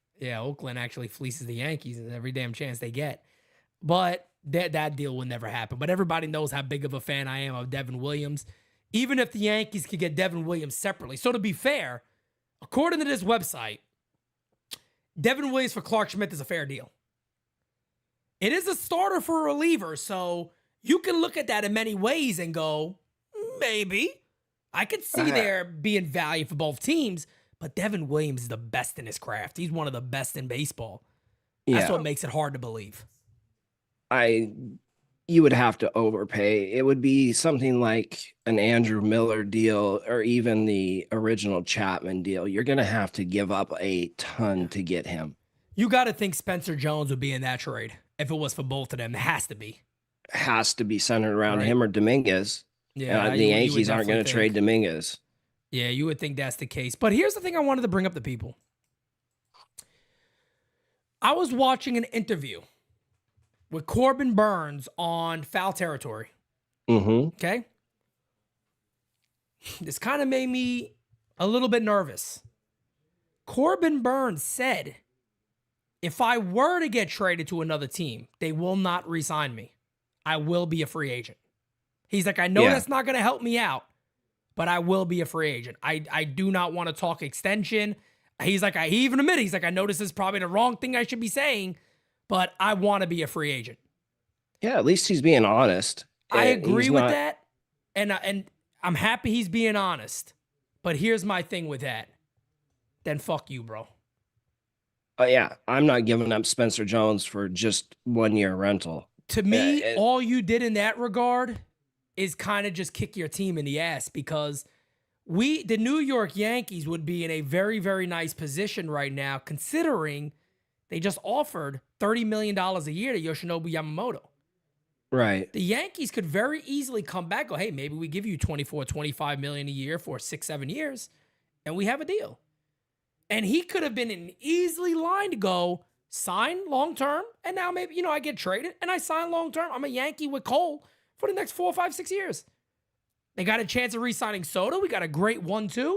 fleeces the Yankees every damn chance they get. But that deal will never happen. But everybody knows how big of a fan I am of Devin Williams. Even if the Yankees could get Devin Williams separately. So to be fair, according to this website, Devin Williams for Clark Schmidt is a fair deal. It is a starter for a reliever, so you can look at that in many ways and go, maybe. I could see there being value for both teams, but Devin Williams is the best in his craft. He's one of the best in baseball. That's what makes it hard to believe. I you would have to overpay. It would be something like an Andrew Miller deal or even the original Chapman deal. You're going to have to give up a ton to get him. You got to think Spencer Jones would be in that trade if it was for both of them. It has to be. Has to be centered around Right. him or Dominguez. Yeah, The you would Yankees aren't going definitely to trade think. Dominguez. Yeah, you would think that's the case. But here's the thing I wanted to bring up to people. I was watching an interview with Corbin Burns on Foul Territory. Mm-hmm. Okay? This kind of made me a little bit nervous. Corbin Burns said, if I were to get traded to another team, they will not re-sign me. I will be a free agent. He's like, I know that's not going to help me out, but I will be a free agent. I do not want to talk extension. He's like, he even admitted, he's like, I know this is probably the wrong thing I should be saying, but I want to be a free agent. Yeah, at least he's being honest. I agree with that. And I'm happy he's being honest. But here's my thing with that. Then fuck you, bro. Yeah, I'm not giving up Spencer Jones for just 1 year rental. To me, all you did in that regard is kind of just kick your team in the ass, because the New York Yankees would be in a very, very nice position right now, considering they just offered $30 million a year to Yoshinobu Yamamoto. Right. The Yankees could very easily come back, go, hey, maybe we give you $24, $25 million a year for 6-7 years, and we have a deal. And he could have been an easily line to go, sign long-term, and now maybe, I get traded, and I sign long-term. I'm a Yankee with Cole for the next 4, 5, 6 years. They got a chance of re-signing Soto. We got a great 1-2.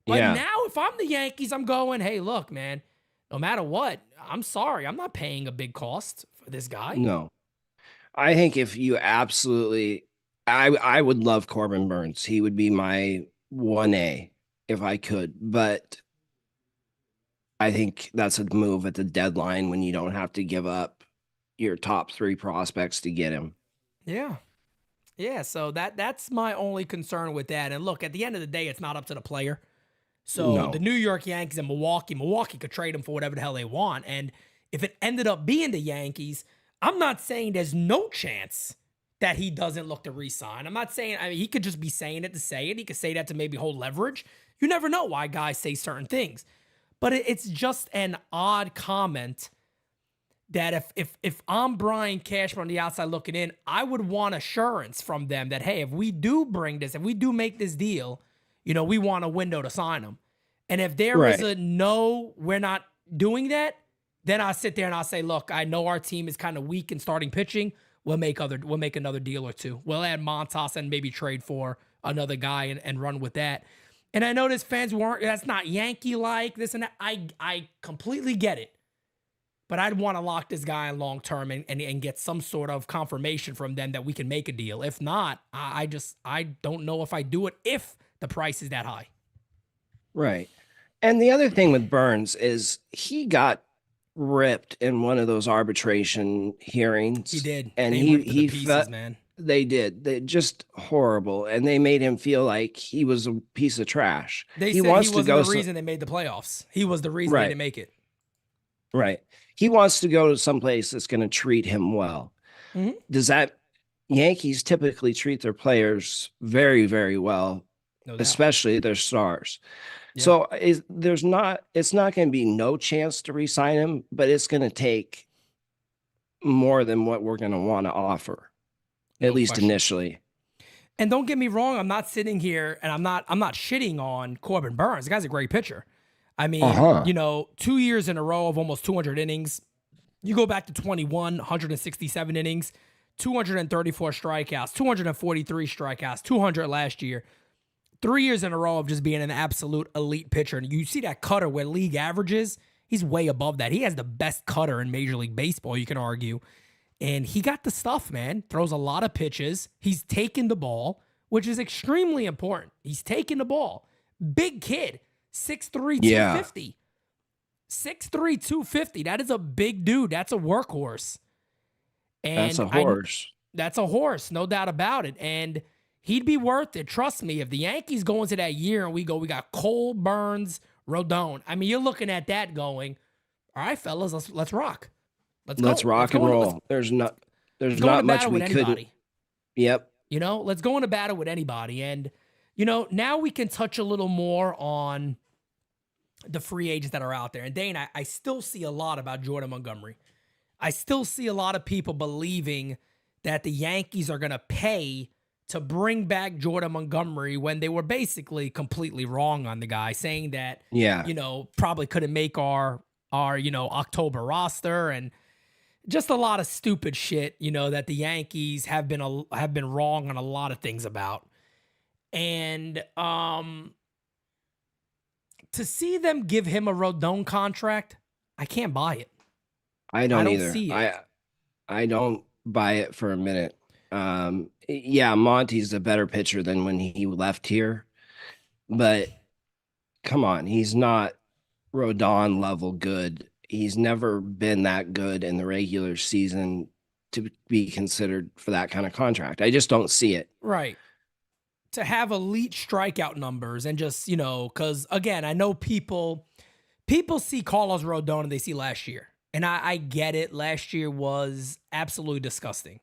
But now if I'm the Yankees, I'm going, hey, look, man, no matter what, I'm sorry. I'm not paying a big cost for this guy. No. I think if you absolutely, I would love Corbin Burns. He would be my 1A if I could. But I think that's a move at the deadline when you don't have to give up your top 3 prospects to get him. Yeah. Yeah, so that's my only concern with that. And look, at the end of the day, it's not up to the player. So the New York Yankees and Milwaukee could trade him for whatever the hell they want. And if it ended up being the Yankees, I'm not saying there's no chance that he doesn't look to re-sign. I'm not saying, he could just be saying it to say it. He could say that to maybe hold leverage. You never know why guys say certain things. But it's just an odd comment that if I'm Brian Cashman on the outside looking in, I would want assurance from them that, hey, if we do bring this, if we do make this deal, we want a window to sign them. And if there is a no, we're not doing that, then I'll sit there and I'll say, look, I know our team is kind of weak in starting pitching. We'll make another deal or two. We'll add Montas and maybe trade for another guy and run with that. And I know there's fans who aren't, that's not Yankee-like, this and that. I completely get it. But I'd want to lock this guy in long-term and get some sort of confirmation from them that we can make a deal. If not, I don't know if I do it if the price is that high. Right. And the other thing with Burns is he got ripped in one of those arbitration hearings. He did. And he felt, man. They did. They just horrible. And they made him feel like he was a piece of trash. They said he wasn't the reason they made the playoffs. He was the reason they didn't make it. Right. He wants to go to someplace that's going to treat him well. Mm-hmm. Does that Yankees typically treat their players very, very well, especially their stars. Yeah. So it's not going to be no chance to re-sign him, but it's going to take more than what we're going to want to offer, at least initially. And don't get me wrong, I'm not sitting here and I'm not shitting on Corbin Burns. The guy's a great pitcher. I mean, 2 years in a row of almost 200 innings. You go back to 21, 167 innings, 234 strikeouts, 243 strikeouts, 200 last year. 3 years in a row of just being an absolute elite pitcher. And you see that cutter where league averages, he's way above that. He has the best cutter in Major League Baseball, you can argue. And he got the stuff, man. Throws a lot of pitches. He's taking the ball, which is extremely important. He's taking the ball. Big kid. 6'3", 250. 6'3", 250. That is a big dude. That's a workhorse. And that's a horse. That's a horse, no doubt about it. And he'd be worth it. Trust me, if the Yankees go into that year and we got Cole, Burns, Rodon. I mean, you're looking at that going, all right, fellas, let's rock. Let's rock and roll. There's not. There's Go into not much battle we with couldn't. anybody. Yep. You know, let's go into battle with anybody. And, you know, now we can touch a little more on the free agents that are out there. And Dane, I still see a lot about Jordan Montgomery. I still see a lot of people believing that the Yankees are going to pay to bring back Jordan Montgomery when they were basically completely wrong on the guy, saying that, Yeah. you know, probably couldn't make our you know, October roster, and just a lot of stupid shit, you know, that the Yankees have been wrong on a lot of things about. And to see them give him a Rodon contract, I can't buy it. I don't either. see it. I don't buy it for a minute. Yeah, Monty's a better pitcher than when he left here, but come on, he's not Rodon level good. He's never been that good in the regular season to be considered for that kind of contract. I just don't see it. Right. To have elite strikeout numbers and just, you know, because again, I know people see Carlos Rodon and they see last year. And I get it. Last year was absolutely disgusting.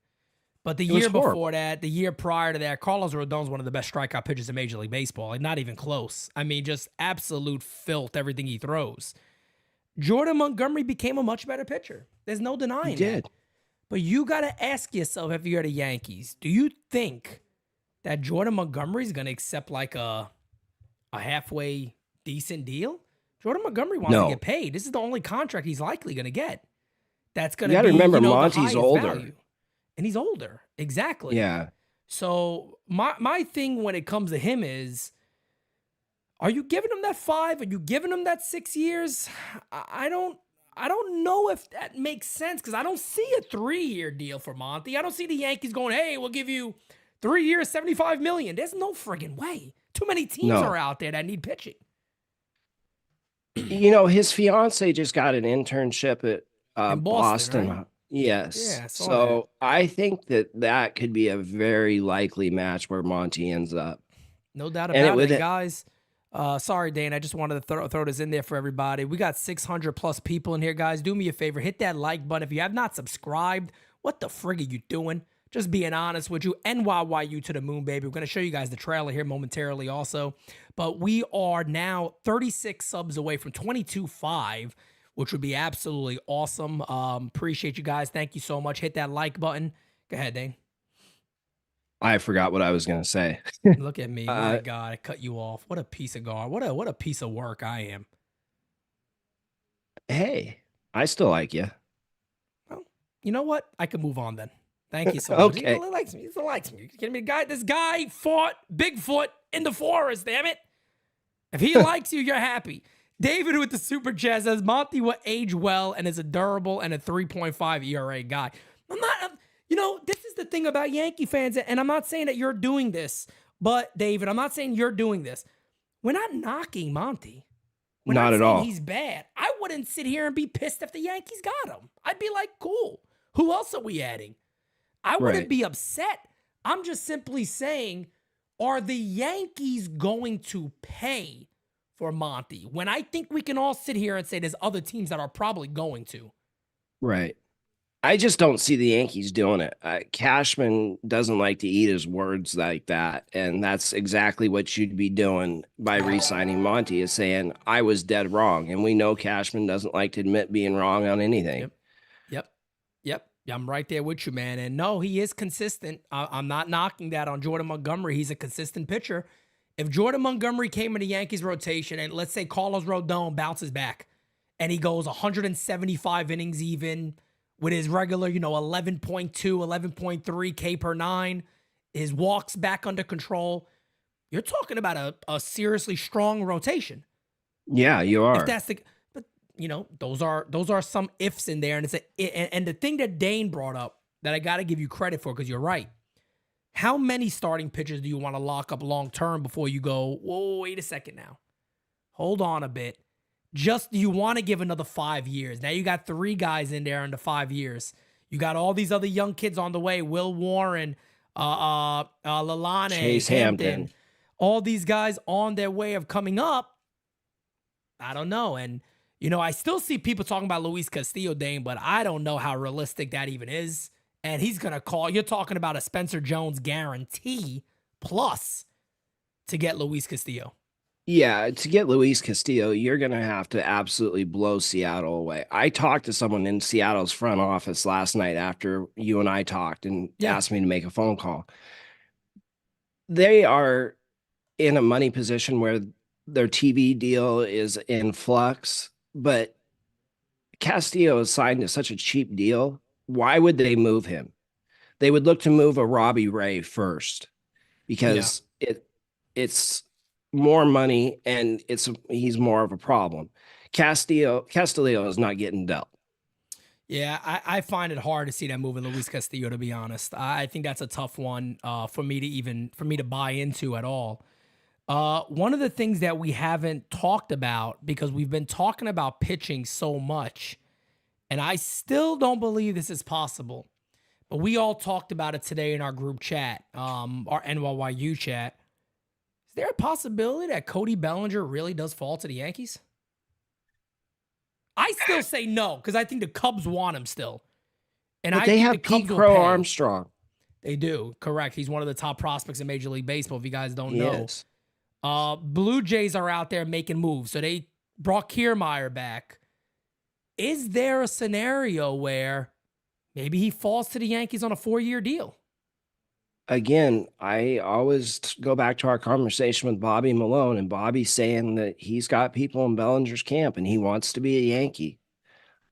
But the year before that, the year prior to that, Carlos Rodon's one of the best strikeout pitchers in Major League Baseball. Like, not even close. I mean, just absolute filth, everything he throws. Jordan Montgomery became a much better pitcher. There's no denying that. But you got to ask yourself, if you're the Yankees, do you think that Jordan Montgomery is going to accept like a halfway decent deal? Jordan Montgomery wants to get paid. This is the only contract he's likely going to get. That's going to be, you got to remember, you know, Monty's older. value. And he's older. Exactly. Yeah. So my thing when it comes to him is, are you giving him that 5? Are you giving him that 6 years? I don't know if that makes sense, because I don't see a 3-year deal for Monty. I don't see the Yankees going, hey, we'll give you 3 years, $75 million. There's no friggin' way. Too many teams are out there that need pitching. You know, his fiance just got an internship at in Boston. Right? Yes. Yeah, so I think that could be a very likely match where Monty ends up. No doubt about it, guys. Sorry, Dane. I just wanted to throw this in there for everybody. We got 600 plus people in here, guys. Do me a favor. Hit that like button. If you have not subscribed, what the frig are you doing? Just being honest with you. NYYU to the moon, baby. We're going to show you guys the trailer here momentarily also. But we are now 36 subs away from 22.5, which would be absolutely awesome. Appreciate you guys. Thank you so much. Hit that like button. Go ahead, Dane. I forgot what I was going to say. Look at me. My God, I cut you off. What a piece of garbage. What a piece of work I am. Hey, I still like you. Well, you know what? I can move on then. Thank you so much. Okay. He likes me. He still likes me. You kidding me? This guy fought Bigfoot in the forest, damn it. If he likes you, you're happy. David with the super chat says, Monty will age well and is a durable and a 3.5 ERA guy. You know, this is the thing about Yankee fans, and I'm not saying that you're doing this, but David, I'm not saying you're doing this. We're not knocking Monty. We're not at all. He's bad. I wouldn't sit here and be pissed if the Yankees got him. I'd be like, cool. Who else are we adding? I wouldn't be upset. I'm just simply saying, are the Yankees going to pay for Monty when I think we can all sit here and say there's other teams that are probably going to? Right. I just don't see the Yankees doing it. Cashman doesn't like to eat his words like that. And that's exactly what you'd be doing by re-signing Monty, is saying, I was dead wrong. And we know Cashman doesn't like to admit being wrong on anything. Yep. I'm right there with you, man. And no, he is consistent. I'm not knocking that on Jordan Montgomery. He's a consistent pitcher. If Jordan Montgomery came in the Yankees rotation and let's say Carlos Rodon bounces back and he goes 175 innings even with his regular, 11.2, 11.3 K per 9, his walks back under control, you're talking about a seriously strong rotation. Yeah, you are. If that's the... those are some ifs in there, and and the thing that Dane brought up that I got to give you credit for, because you're right. How many starting pitchers do you want to lock up long term before you go, whoa, wait a second now, hold on a bit? Just do you want to give another 5 years? Now you got 3 guys in there under 5 years. You got all these other young kids on the way: Will Warren, Lalane, Chase Hampton, all these guys on their way of coming up. I don't know, and. I still see people talking about Luis Castillo, Dane, but I don't know how realistic that even is. And he's going to call. You're talking about a Spencer Jones guarantee plus to get Luis Castillo. Yeah, to get Luis Castillo, you're going to have to absolutely blow Seattle away. I talked to someone in Seattle's front office last night after you and I talked and asked me to make a phone call. They are in a money position where their TV deal is in flux, but Castillo is signed to such a cheap deal. Why would they move him? They would look to move a Robbie Ray first because it's more money and he's more of a problem. Castillo is not getting dealt. Yeah, I find it hard to see them moving Luis Castillo, to be honest. I think that's a tough one for me to buy into at all. One of the things that we haven't talked about, because we've been talking about pitching so much, and I still don't believe this is possible, but we all talked about it today in our group chat, our NYYU chat. Is there a possibility that Cody Bellinger really does fall to the Yankees? I still say no, because I think the Cubs want him still. And but they have Pete Crow Armstrong. They do, correct. He's one of the top prospects in Major League Baseball, if you guys don't know. Is. Blue Jays are out there making moves. So they brought Kiermaier back. Is there a scenario where maybe he falls to the Yankees on a 4-year deal? Again, I always go back to our conversation with Bobby Malone, and Bobby's saying that he's got people in Bellinger's camp and he wants to be a Yankee.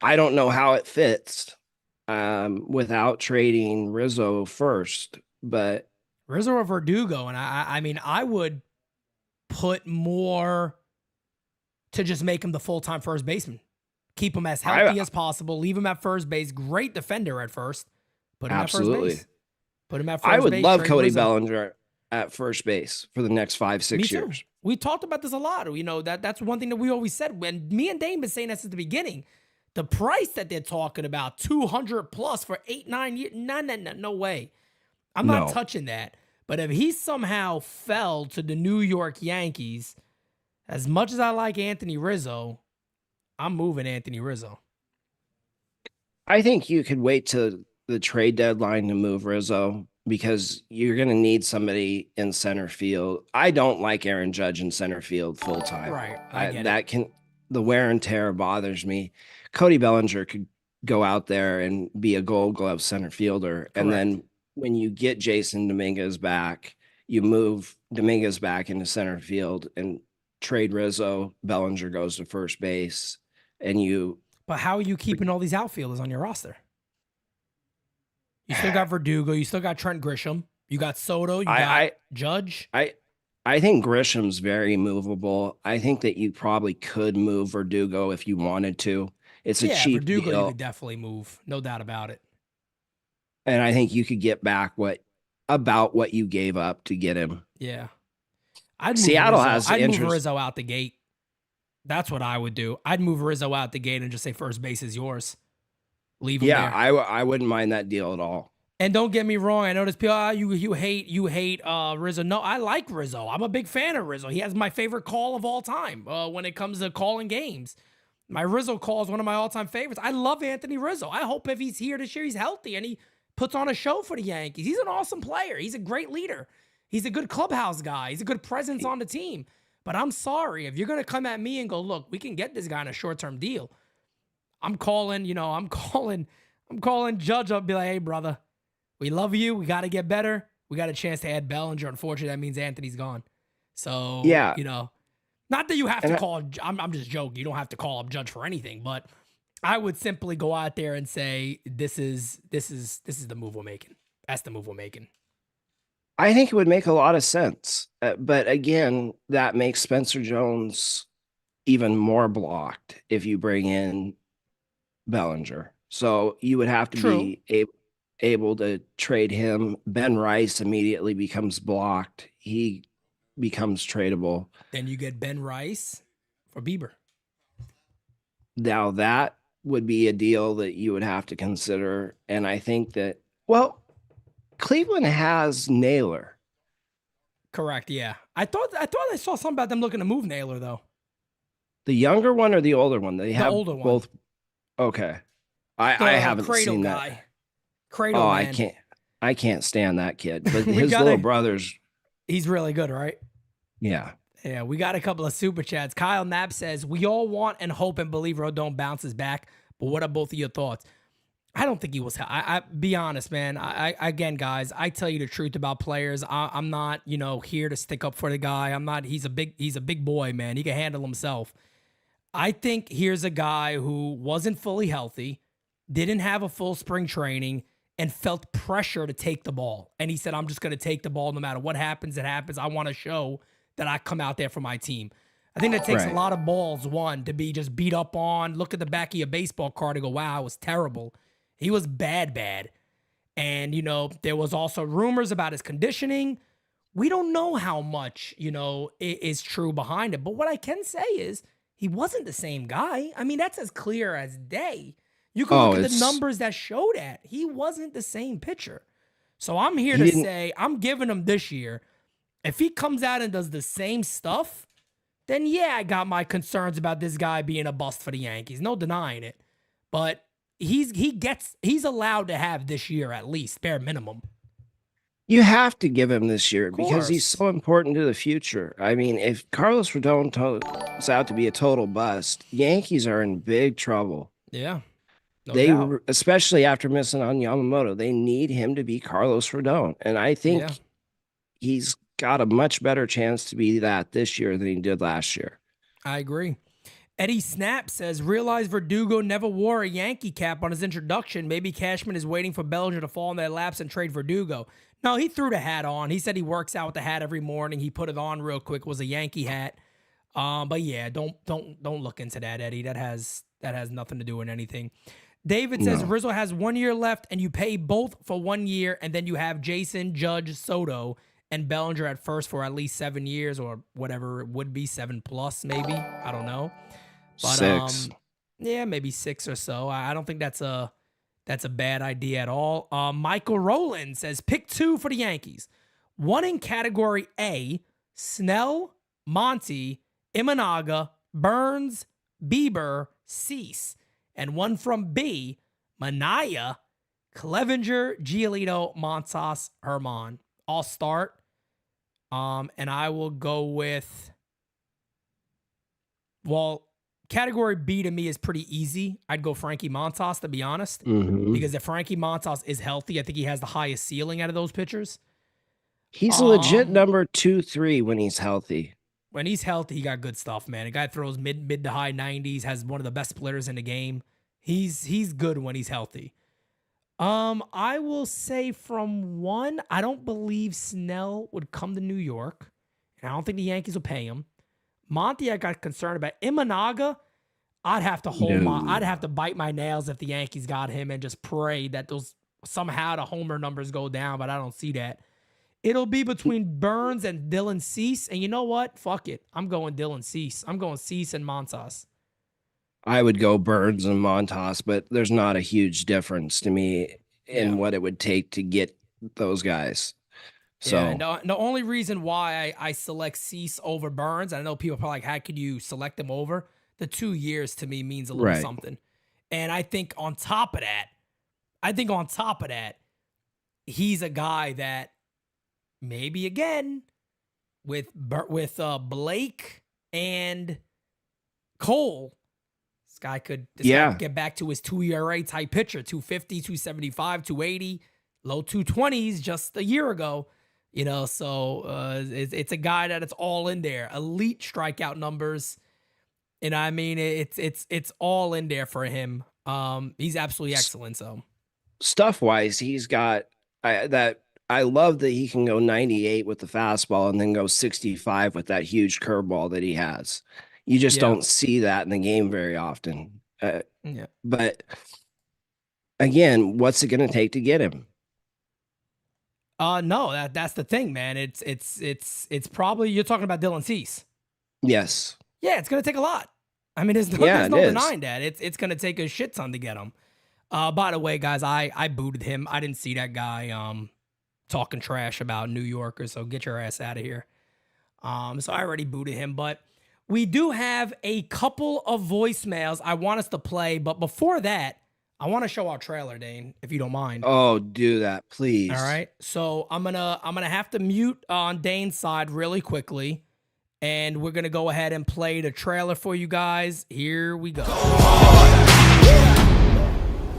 I don't know how it fits without trading Rizzo first, but Rizzo or Verdugo. And I mean, I would put more to just make him the full-time first baseman. Keep him as healthy as possible. Leave him at first base. Great defender at first. Put him at first base. Put him at first base. I would love Cody Bellinger at first base for the next 5-6 years. We talked about this a lot. You know, that's one thing that we always said. When me and Dane been saying this at the beginning, the price that they're talking about, 200 plus for 8-9 years, no way. I'm not touching that. But if he somehow fell to the New York Yankees, as much as I like Anthony Rizzo, I'm moving Anthony Rizzo. I think you could wait to the trade deadline to move Rizzo because you're going to need somebody in center field. I don't like Aaron Judge in center field full time. Right. The wear and tear bothers me. Cody Bellinger could go out there and be a Gold Glove center fielder. Correct. And then when you get Jason Dominguez back, you move Dominguez back into center field and trade Rizzo. Bellinger goes to first base. But how are you keeping all these outfielders on your roster? You still got Verdugo. You still got Trent Grisham. You got Soto. You got Judge. I think Grisham's very movable. I think that you probably could move Verdugo if you wanted to. It's a cheap Verdugo deal. You could definitely move. No doubt about it. And I think you could get back about what you gave up to get him. Yeah. I'd move Rizzo out the gate. That's what I would do. I'd move Rizzo out the gate and just say first base is yours. Leave him there. I wouldn't mind that deal at all. And don't get me wrong. I notice people, you hate Rizzo. No, I like Rizzo. I'm a big fan of Rizzo. He has my favorite call of all time when it comes to calling games. My Rizzo call is one of my all-time favorites. I love Anthony Rizzo. I hope if he's here this year, he's healthy and he puts on a show for the Yankees. He's an awesome player. He's a great leader. He's a good clubhouse guy. He's a good presence on the team. But I'm sorry, if you're going to come at me and go, look, we can get this guy on a short-term deal. I'm calling Judge up, be like, hey, brother, we love you. We got to get better. We got a chance to add Bellinger. Unfortunately, that means Anthony's gone. So, not that you have to call. I'm just joking. You don't have to call up Judge for anything, but I would simply go out there and say, this is the move we're making. That's the move we're making. I think it would make a lot of sense. But again, that makes Spencer Jones even more blocked if you bring in Bellinger. So you would have to be able to trade him. Ben Rice immediately becomes blocked. He becomes tradable. Then you get Ben Rice for Bieber. Now that would be a deal that you would have to consider. And I think that, Cleveland has Naylor. Correct. Yeah. I thought I saw something about them looking to move Naylor though. The younger one or the older one? They have older one. Both. Okay. I haven't seen that. Cradle Oh, man. I can't stand that kid. But We his gotta- little brothers, He's really good, right? yeah. Yeah, we got a couple of super chats. Kyle Knapp says, we all want and hope and believe Rodon bounces back, but what are both of your thoughts? I don't think he was. I be honest, man. Again, guys, I tell you the truth about players. I'm not, here to stick up for the guy. I'm not. He's a big boy, man. He can handle himself. I think here's a guy who wasn't fully healthy, didn't have a full spring training, and felt pressure to take the ball. And he said, I'm just going to take the ball no matter what happens. It happens. I want to show that I come out there for my team. I think that takes a lot of balls, one, to be just beat up on, look at the back of your baseball card and go, wow, it was terrible. He was bad. And, there was also rumors about his conditioning. We don't know how much, is true behind it. But what I can say is he wasn't the same guy. I mean, that's as clear as day. You can look at the numbers that show that. He wasn't the same pitcher. So I'm here to say I'm giving him this year. If he comes out and does the same stuff, then yeah, I got my concerns about this guy being a bust for the Yankees. No denying it. But he's allowed to have this year at least, bare minimum. You have to give him this year because he's so important to the future. I mean, if Carlos Rodon turns out to be a total bust, Yankees are in big trouble. Yeah. No doubt. Especially after missing on Yamamoto, they need him to be Carlos Rodon. And I think he's got a much better chance to be that this year than he did last year. I agree. Eddie Snap says, realize Verdugo never wore a Yankee cap on his introduction. Maybe Cashman is waiting for Bellinger to fall in their laps and trade Verdugo. No, he threw the hat on. He said he works out with the hat every morning. He put it on real quick. It was a Yankee hat. But yeah, don't look into that, Eddie. That has nothing to do with anything. David says Rizzo has 1 year left and you pay both for 1 year and then you have Jason, Judge, Soto, and Bellinger at first for at least 7 years or whatever it would be, 7+ maybe. I don't know. But, 6. Yeah, maybe 6 or so. I don't think that's a bad idea at all. Michael Rowland says pick 2 for the Yankees. 1 in category A, Snell, Monty, Imanaga, Burns, Bieber, Cease. And 1 from B, Manaya, Clevenger, Giolito, Montas, Herman. I'll start. And I will go with, category B to me is pretty easy. I'd go Frankie Montas, to be honest. Because if Frankie Montas is healthy, I think he has the highest ceiling out of those pitchers. He's a legit number 2-3 when he's healthy. When he's healthy, he got good stuff, man. A guy throws mid to high 90s, has one of the best splitters in the game. He's good when he's healthy. I will say from 1, I don't believe Snell would come to New York, and I don't think the Yankees will pay him. Monty, I got concerned about. Imanaga, I'd have to bite my nails if the Yankees got him and just pray that those somehow the homer numbers go down, but I don't see that. It'll be between Burns and Dylan Cease, and you know what? Fuck it. I'm going Dylan Cease. I'm going Cease and Montas. I would go Burns and Montas, but there's not a huge difference to me in what it would take to get those guys. So the only reason why I select Cease over Burns, I know people are probably like, how could you select them over? The 2 years to me means a little something. And I think on top of that, he's a guy that maybe again with Blake and Cole, this guy could get back to his 2 ERA type pitcher, 250, 275, 280, low 220s just a year ago. So it's a guy that it's all in there. Elite strikeout numbers. And I mean, it's all in there for him. He's absolutely excellent. So stuff wise, he's got I love that he can go 98 with the fastball and then go 65 with that huge curveball that he has. You just don't see that in the game very often. But again, what's it going to take to get him? No, that's the thing, man. It's probably, you're talking about Dylan Cease. Yes. Yeah, it's going to take a lot. I mean, there's no denying that. It's going to take a shit ton to get him. By the way, guys, I booted him. I didn't see that guy talking trash about New Yorkers, so get your ass out of here. So I already booted him, but we do have a couple of voicemails I want us to play. But before that, I want to show our trailer, Dane, if you don't mind. Oh, do that, please. All right. So I'm gonna have to mute on Dane's side really quickly. And we're gonna go ahead and play the trailer for you guys. Here we go.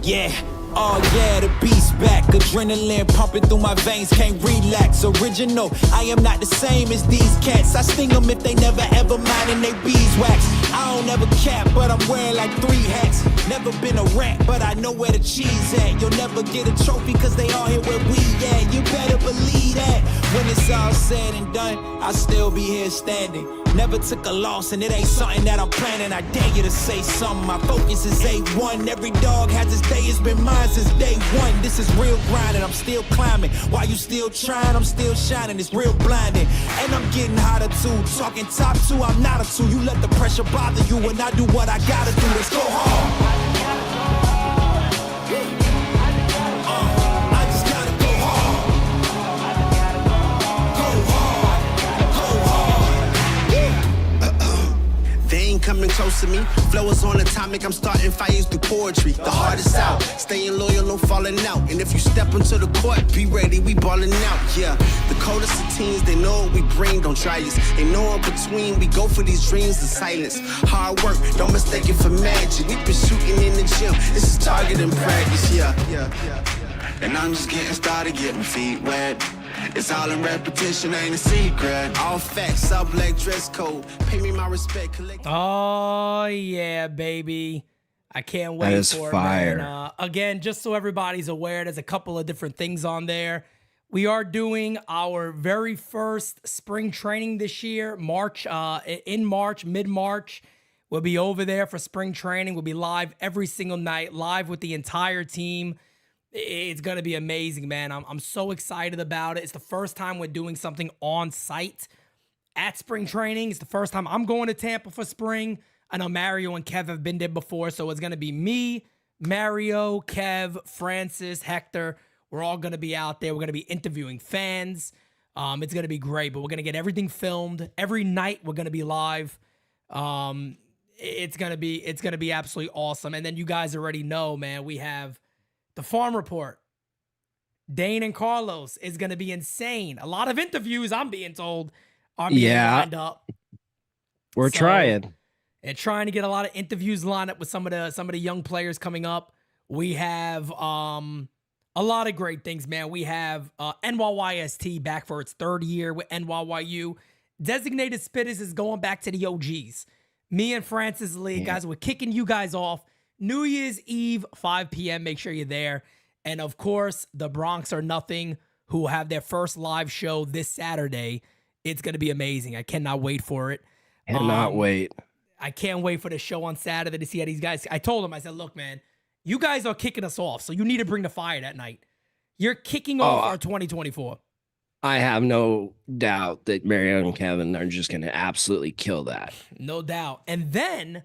Yeah, oh yeah, the beast back. Adrenaline pumping through my veins, can't relax. Original, I am not the same as these cats. I sting them if they never ever mind and they beeswax. I don't ever cap, but I'm wearing like 3 hats. Never been a rat, but I know where the cheese at. You'll never get a trophy cause they all here where we at. You better believe that. When it's all said and done, I'll still be here standing. Never took a loss and it ain't something that I'm planning. I dare you to say something, my focus is A1. Every dog has his day, it's been mine since day one. This is real grind and I'm still climbing. While you still trying, I'm still shining, it's real blinding. And I'm getting hotter too, talking top 2, I'm not a 2. You let the pressure bother you and I do what I gotta do, let's go hard. I just gotta go hard. Go hard. Go hard. They ain't coming close to me. Flow is on atomic, I'm starting fires through poetry. The hardest out, staying loyal, no falling out. And if you step into the court, be ready, we balling out. Yeah, the coldest of teens, they know what we bring, don't try us. Ain't no in between, we go for these dreams in silence. Hard work, don't mistake it for magic. We been shooting in the gym, this is target in practice. Yeah. And I'm just getting started, getting my feet wet. It's all in repetition, ain't a secret. All facts, all black dress code. Pay me my respect, collect. Oh yeah, baby. I can't wait is for fire. it, man. Again, just so everybody's aware, there's a couple of different things on there. We are doing our very first spring training this year, mid-March. We'll be over there for spring training. We'll be live every single night, live with the entire team. It's going to be amazing, man. I'm so excited about it. It's the first time we're doing something on site at spring training. It's the first time I'm going to Tampa for spring. I know Mario and Kev have been there before, so it's going to be me, Mario, Kev, Francis, Hector. We're all going to be out there. We're going to be interviewing fans. It's going to be great, but we're going to get everything filmed. Every night we're going to be live. It's going to be absolutely awesome. And then you guys already know, man, we have the Farm Report. Dane and Carlos is going to be insane. A lot of interviews, I'm being told, are being lined up. We're trying. And trying to get a lot of interviews lined up with some of the young players coming up. We have a lot of great things, man. We have NYYST back for its 3rd year with NYYU. Designated Spitters is going back to the OGs. Me and Francis Lee, guys, we're kicking you guys off. New Year's Eve, 5 p.m. Make sure you're there. And, of course, the Bronx Are Nothing, who will have their first live show this Saturday. It's going to be amazing. I cannot wait for it. Cannot wait. I can't wait for the show on Saturday to see how these guys... I told them, I said, look, man, you guys are kicking us off, so you need to bring the fire that night. You're kicking off our 2024. I have no doubt that Mario and Kevin are just going to absolutely kill that. No doubt. And then...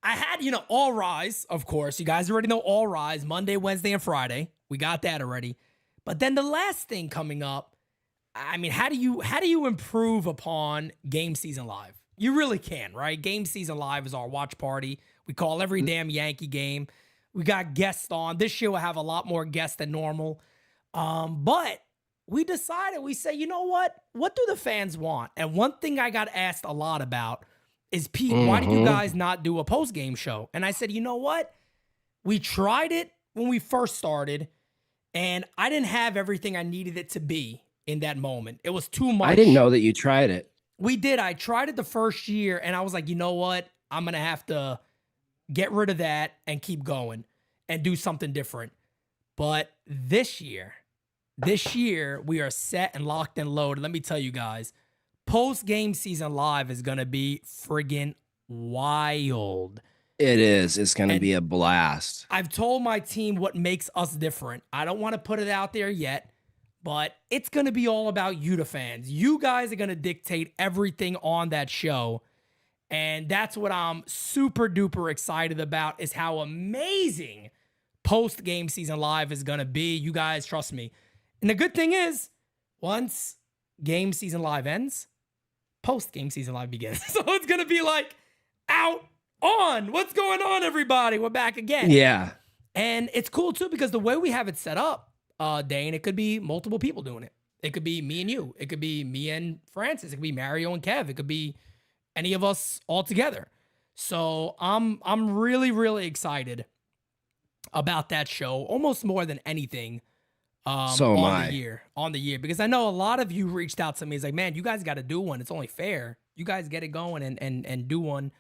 I had, All Rise, of course. You guys already know All Rise, Monday, Wednesday, and Friday. We got that already. But then the last thing coming up, I mean, how do you improve upon Game Season Live? You really can, right? Game Season Live is our watch party. We call every damn Yankee game. We got guests on. This year we'll have a lot more guests than normal. But we decided, we say, you know what? What do the fans want? And one thing I got asked a lot about is, Pete, why do you guys not do a post-game show? And I said, you know what? We tried it when we first started, and I didn't have everything I needed it to be in that moment. It was too much. I didn't know that you tried it. We did. I tried it the first year, and I was like, you know what? I'm going to have to get rid of that and keep going and do something different. But this year, we are set and locked and loaded. Let me tell you guys, post-game season live is going to be friggin' wild. It is. It's going to be a blast. I've told my team what makes us different. I don't want to put it out there yet, but it's going to be all about you, the fans. You guys are going to dictate everything on that show, and that's what I'm super duper excited about, is how amazing post-game season live is going to be. You guys, trust me. And the good thing is, once game season live ends, post-game season live begins. So it's going to be like out on. What's going on, everybody? We're back again. Yeah. And it's cool too because the way we have it set up, Dane, it could be multiple people doing it. It could be me and you. It could be me and Francis. It could be Mario and Kev. It could be any of us all together. So I'm really, really excited about that show, almost more than anything. So am on I. the year, because I know a lot of you reached out to me. It's like, man, you guys got to do one. It's only fair. You guys get it going and do one.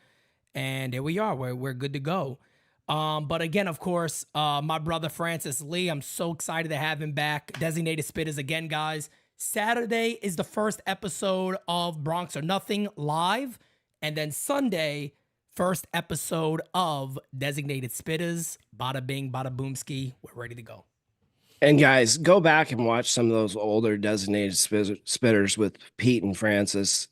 And there we are. We're good to go. But again, of course, my brother Francis Lee, I'm so excited to have him back. Designated Spitters again, guys. Saturday is the first episode of Bronx or Nothing live. And then Sunday, first episode of Designated Spitters. Bada bing, bada boomski. We're ready to go. And guys, go back and watch some of those older Designated Spitters with Pete and Francis,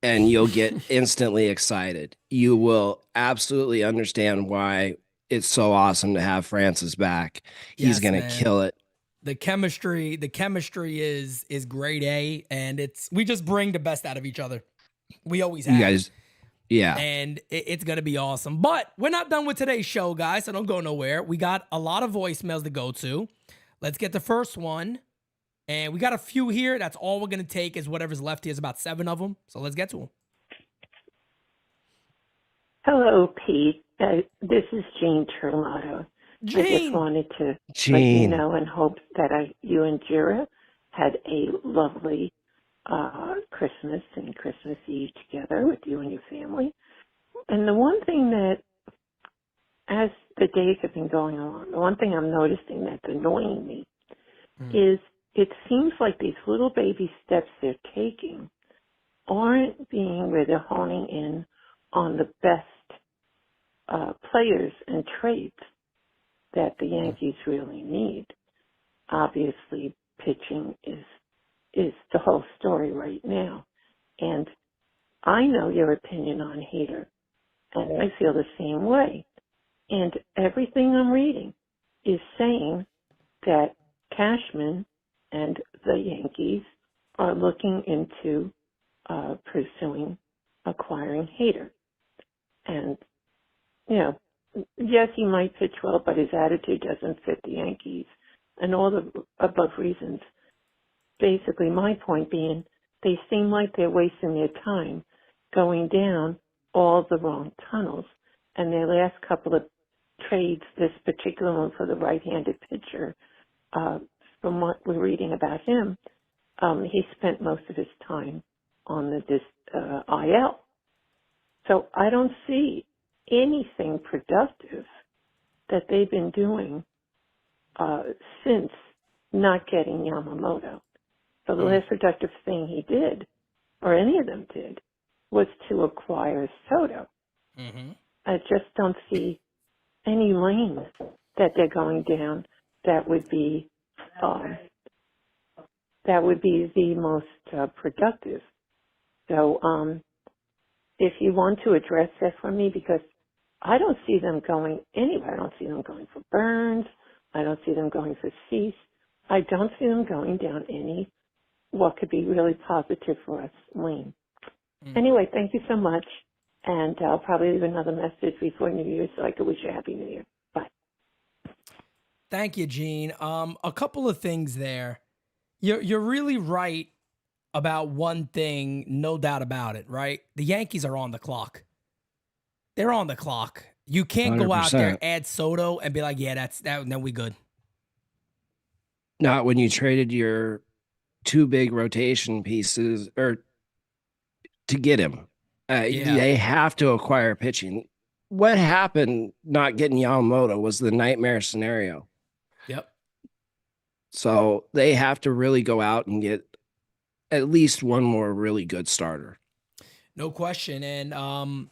and you'll get instantly excited. You will absolutely understand why it's so awesome to have Francis back. He's going to kill it. The chemistry is grade A, and we just bring the best out of each other. We always have. You guys, yeah. And it's going to be awesome. But we're not done with today's show, guys, so don't go nowhere. We got a lot of voicemails to go to. Let's get the first one. And we got a few here. That's all we're going to take is whatever's left here. Is about 7 of them. So let's get to them. Hello, Pete. This is Jean Turlato. Jean. I just wanted to let you know and hope that you and Jira had a lovely Christmas and Christmas Eve together with you and your family. And the one thing that, as the days have been going on, the one thing I'm noticing that's annoying me is it seems like these little baby steps they're taking aren't being where they're honing in on the best players and traits that the Yankees really need. Obviously, pitching is the whole story right now. And I know your opinion on Hader, and I feel the same way. And everything I'm reading is saying that Cashman and the Yankees are looking into pursuing acquiring Hader. And, you know, yes, he might pitch well, but his attitude doesn't fit the Yankees. And all the above reasons. Basically, my point being, they seem like they're wasting their time going down all the wrong tunnels. And their last couple of trades, this particular one for the right-handed pitcher, from what we're reading about him, he spent most of his time on this IL. So I don't see anything productive that they've been doing since not getting Yamamoto. So the last productive thing he did, or any of them did, was to acquire Soto. Mm-hmm. I just don't see any lane that they're going down that would be the most productive. So if you want to address that for me, because I don't see them going anywhere. I don't see them going for Burns. I don't see them going for Cease. I don't see them going down any what could be really positive for us lane. Anyway, thank you so much. And I'll probably leave another message before New Year's so I can wish you a Happy New Year. Bye. Thank you, Gene. A couple of things there. You're really right about one thing, no doubt about it, right? The Yankees are on the clock. They're on the clock. You can't go out there, add Soto, and be like, yeah, that's that. Then we good. Not when you traded your 2 big rotation pieces or to get him. They have to acquire pitching. What happened not getting Yamamoto was the nightmare scenario. Yep. So they have to really go out and get at least one more really good starter. No question. And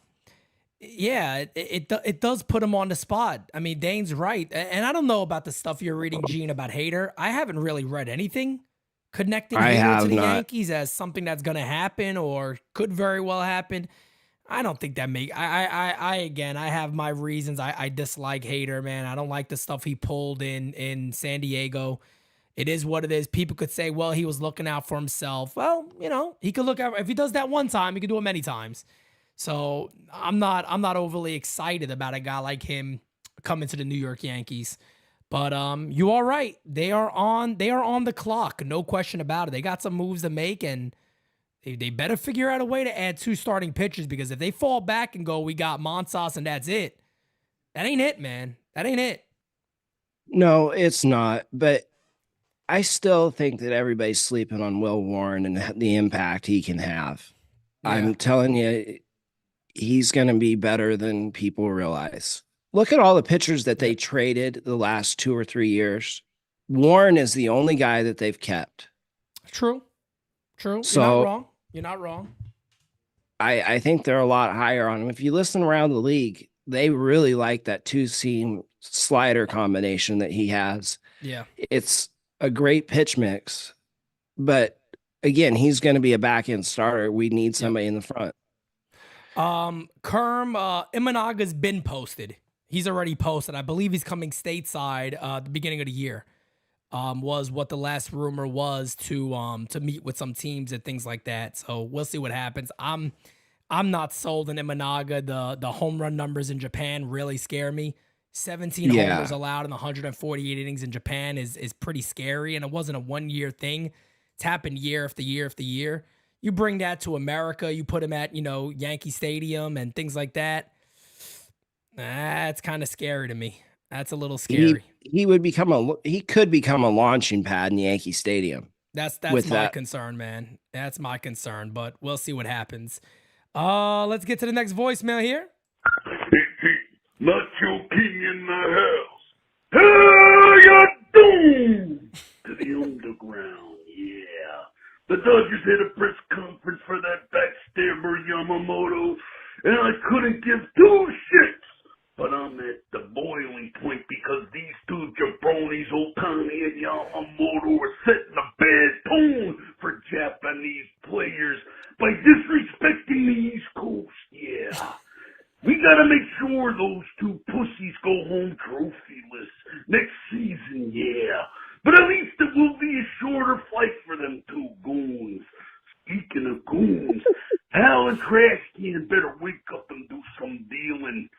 it does put him on the spot. I mean, Dane's right. And I don't know about the stuff you're reading, Gene, about Hader. I haven't really read anything connecting Hader to the Yankees as something that's going to happen or could very well happen. I don't think that I have my reasons. I dislike Hader, man. I don't like the stuff he pulled in San Diego. It is what it is. People could say, well, he was looking out for himself. Well, you know, he could look out. If he does that one time, he could do it many times. So I'm not overly excited about a guy like him coming to the New York Yankees. But you are right. They are on the clock. No question about it. They got some moves to make, and they better figure out a way to add 2 starting pitchers, because if they fall back and go, we got Montas and that's it, that ain't it, man. That ain't it. No, it's not. But I still think that everybody's sleeping on Will Warren and the impact he can have. Yeah. I'm telling you, he's going to be better than people realize. Look at all the pitchers that they traded the last 2 or 3 years. Warren is the only guy that they've kept. True. So You're not wrong. You're not wrong. I think they're a lot higher on him. If you listen around the league, they really like that 2-seam slider combination that he has. Yeah. It's a great pitch mix. But again, he's going to be a back-end starter. We need somebody in the front. Imanaga's been posted. He's already posted. I believe he's coming stateside at the beginning of the year. Was what the last rumor was to meet with some teams and things like that. So we'll see what happens. I'm not sold on Imanaga. The home run numbers in Japan really scare me. 17 homers allowed in 148 innings in Japan is pretty scary, and it wasn't a 1-year thing. It's happened year after year after year. You bring that to America, you put him at, Yankee Stadium and things like that. That's kind of scary to me. That's a little scary. He could become a launching pad in Yankee Stadium. That's my concern, man. That's my concern, but we'll see what happens. Let's get to the next voicemail here. Macho King in the house. How you doing? To the underground, yeah. The Dodgers had a press conference for that backstabber Yamamoto, and I couldn't give 2 shits. But I'm at the boiling point because these 2 jabronis, Otani and Yamamoto, are setting a bad tone for Japanese players by disrespecting the East Coast, yeah. We gotta make sure those 2 pussies go home trophyless next season, yeah. But at least it will be a shorter fight for them 2 goons. Speaking of goons, Hal and Crash Can better wake up and do some dealing,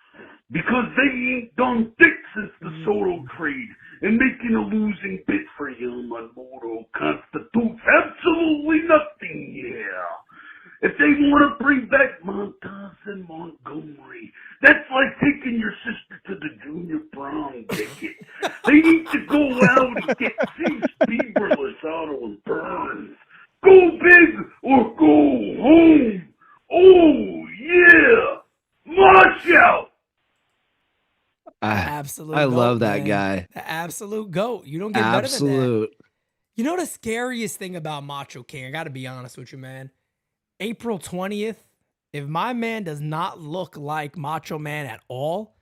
because they ain't done dick since the Soto trade, and making a losing bid for Yamamoto constitutes absolutely nothing, yeah. If they want to bring back Montas and Montgomery, that's like taking your sister to the junior prom ticket. They need to go out and get Chase Bieberless out of Burns. Go big or go home. Oh, yeah. March out. Absolute I goat, love that man. guy. The absolute GOAT. You don't get better than that. Absolute. You know the scariest thing about Macho King? I got to be honest with you, man. April 20th, if my man does not look like Macho Man at all,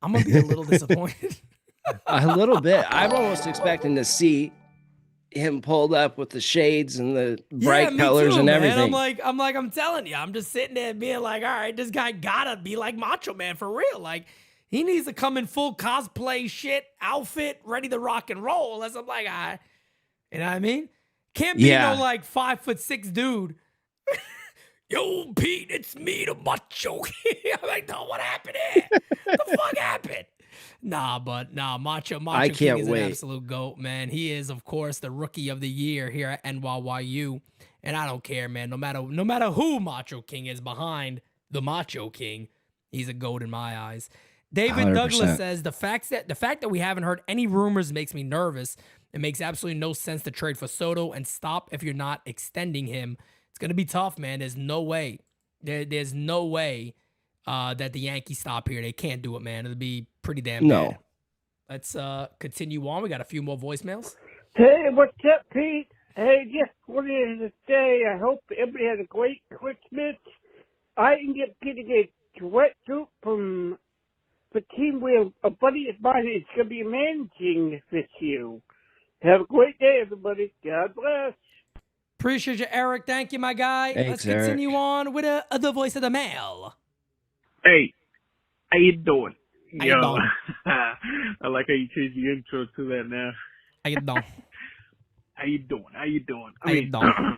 I'm going to be a little disappointed. A little bit. I'm almost expecting to see him pulled up with the shades and the bright colors too, and man. everything. I'm telling you, I'm just sitting there being like, all right, this guy gotta be like Macho Man for real. Like, he needs to come in full cosplay shit, outfit, ready to rock and roll. As I'm like, all right, you know what I mean? Can't be no like 5'6" dude. Yo, Pete, it's me, the Macho King. I'm like, no, what happened here? The fuck happened? Macho King is an absolute GOAT, man. He is, of course, the rookie of the year here at NYYU. And I don't care, man. No matter who Macho King is behind the Macho King, he's a GOAT in my eyes. David 100%. Douglas says the fact that we haven't heard any rumors makes me nervous. It makes absolutely no sense to trade for Soto and stop if you're not extending him. It's gonna be tough, man. There's no way. There's no way that the Yankees stop here. They can't do it, man. It'll be pretty damn bad. Let's continue on. We got a few more voicemails. Hey, what's up, Pete? Hey, just wanted to say I hope everybody has a great Christmas. I ended up getting a sweatsuit from the team where a buddy of mine is going to be managing this year. Have a great day, everybody. God bless. Appreciate you, Eric. Thank you, my guy. Thanks, Let's continue on with the voice of the mail. Hey, how you doing? How you doing? I like how you changed the intro to that now. How you doing? How you doing? How you doing? How you doing?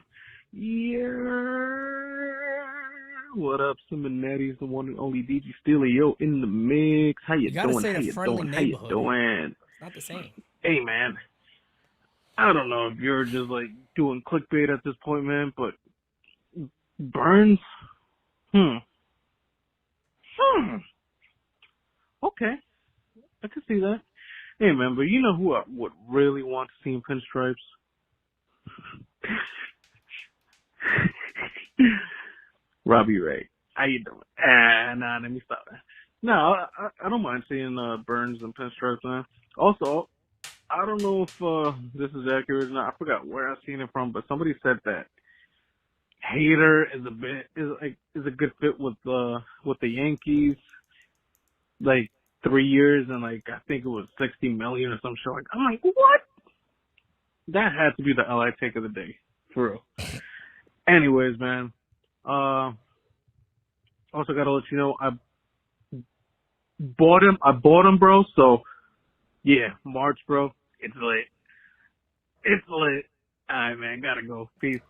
Yeah, What up, Cincinnati's the one and only DG Steelio in the mix. How you gotta doing? say How the you friendly doing? How you neighborhood. doing? It's not the same. Hey, man. I don't know if you're just, like, doing clickbait at this point, man, but Burns? Okay. I can see that. Hey, man, but you know who I would really want to see in pinstripes? Robbie Ray. How you doing? Nah, let me stop that. No, I don't mind seeing Burns and pinstripes, man. Also, I don't know if this is accurate or not. I forgot where I seen it from, but somebody said that Hader is a good fit with the Yankees. Like 3 years and like I think it was $60 million or some shit. Like I'm like, what? That had to be the LI take of the day, for real. Anyways, man. Also gotta let you know I bought him, bro. So yeah, March, bro. It's lit. It's lit. Alright, man. Gotta go. Peace.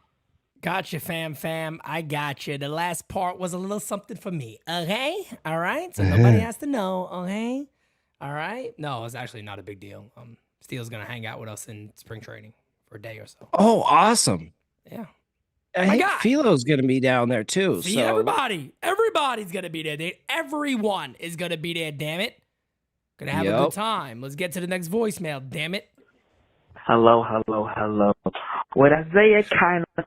Gotcha, fam. I got you. The last part was a little something for me. Okay? All right? So nobody has to know. Okay? All right? No, it's actually not a big deal. Steele's going to hang out with us in spring training for a day or so. Oh, awesome. Yeah. I think Philo's going to be down there too. See, so everybody's going to be there. Everyone is going to be there, damn it. Going to have a good time. Let's get to the next voicemail, damn it. Hello. What I say, it kind of.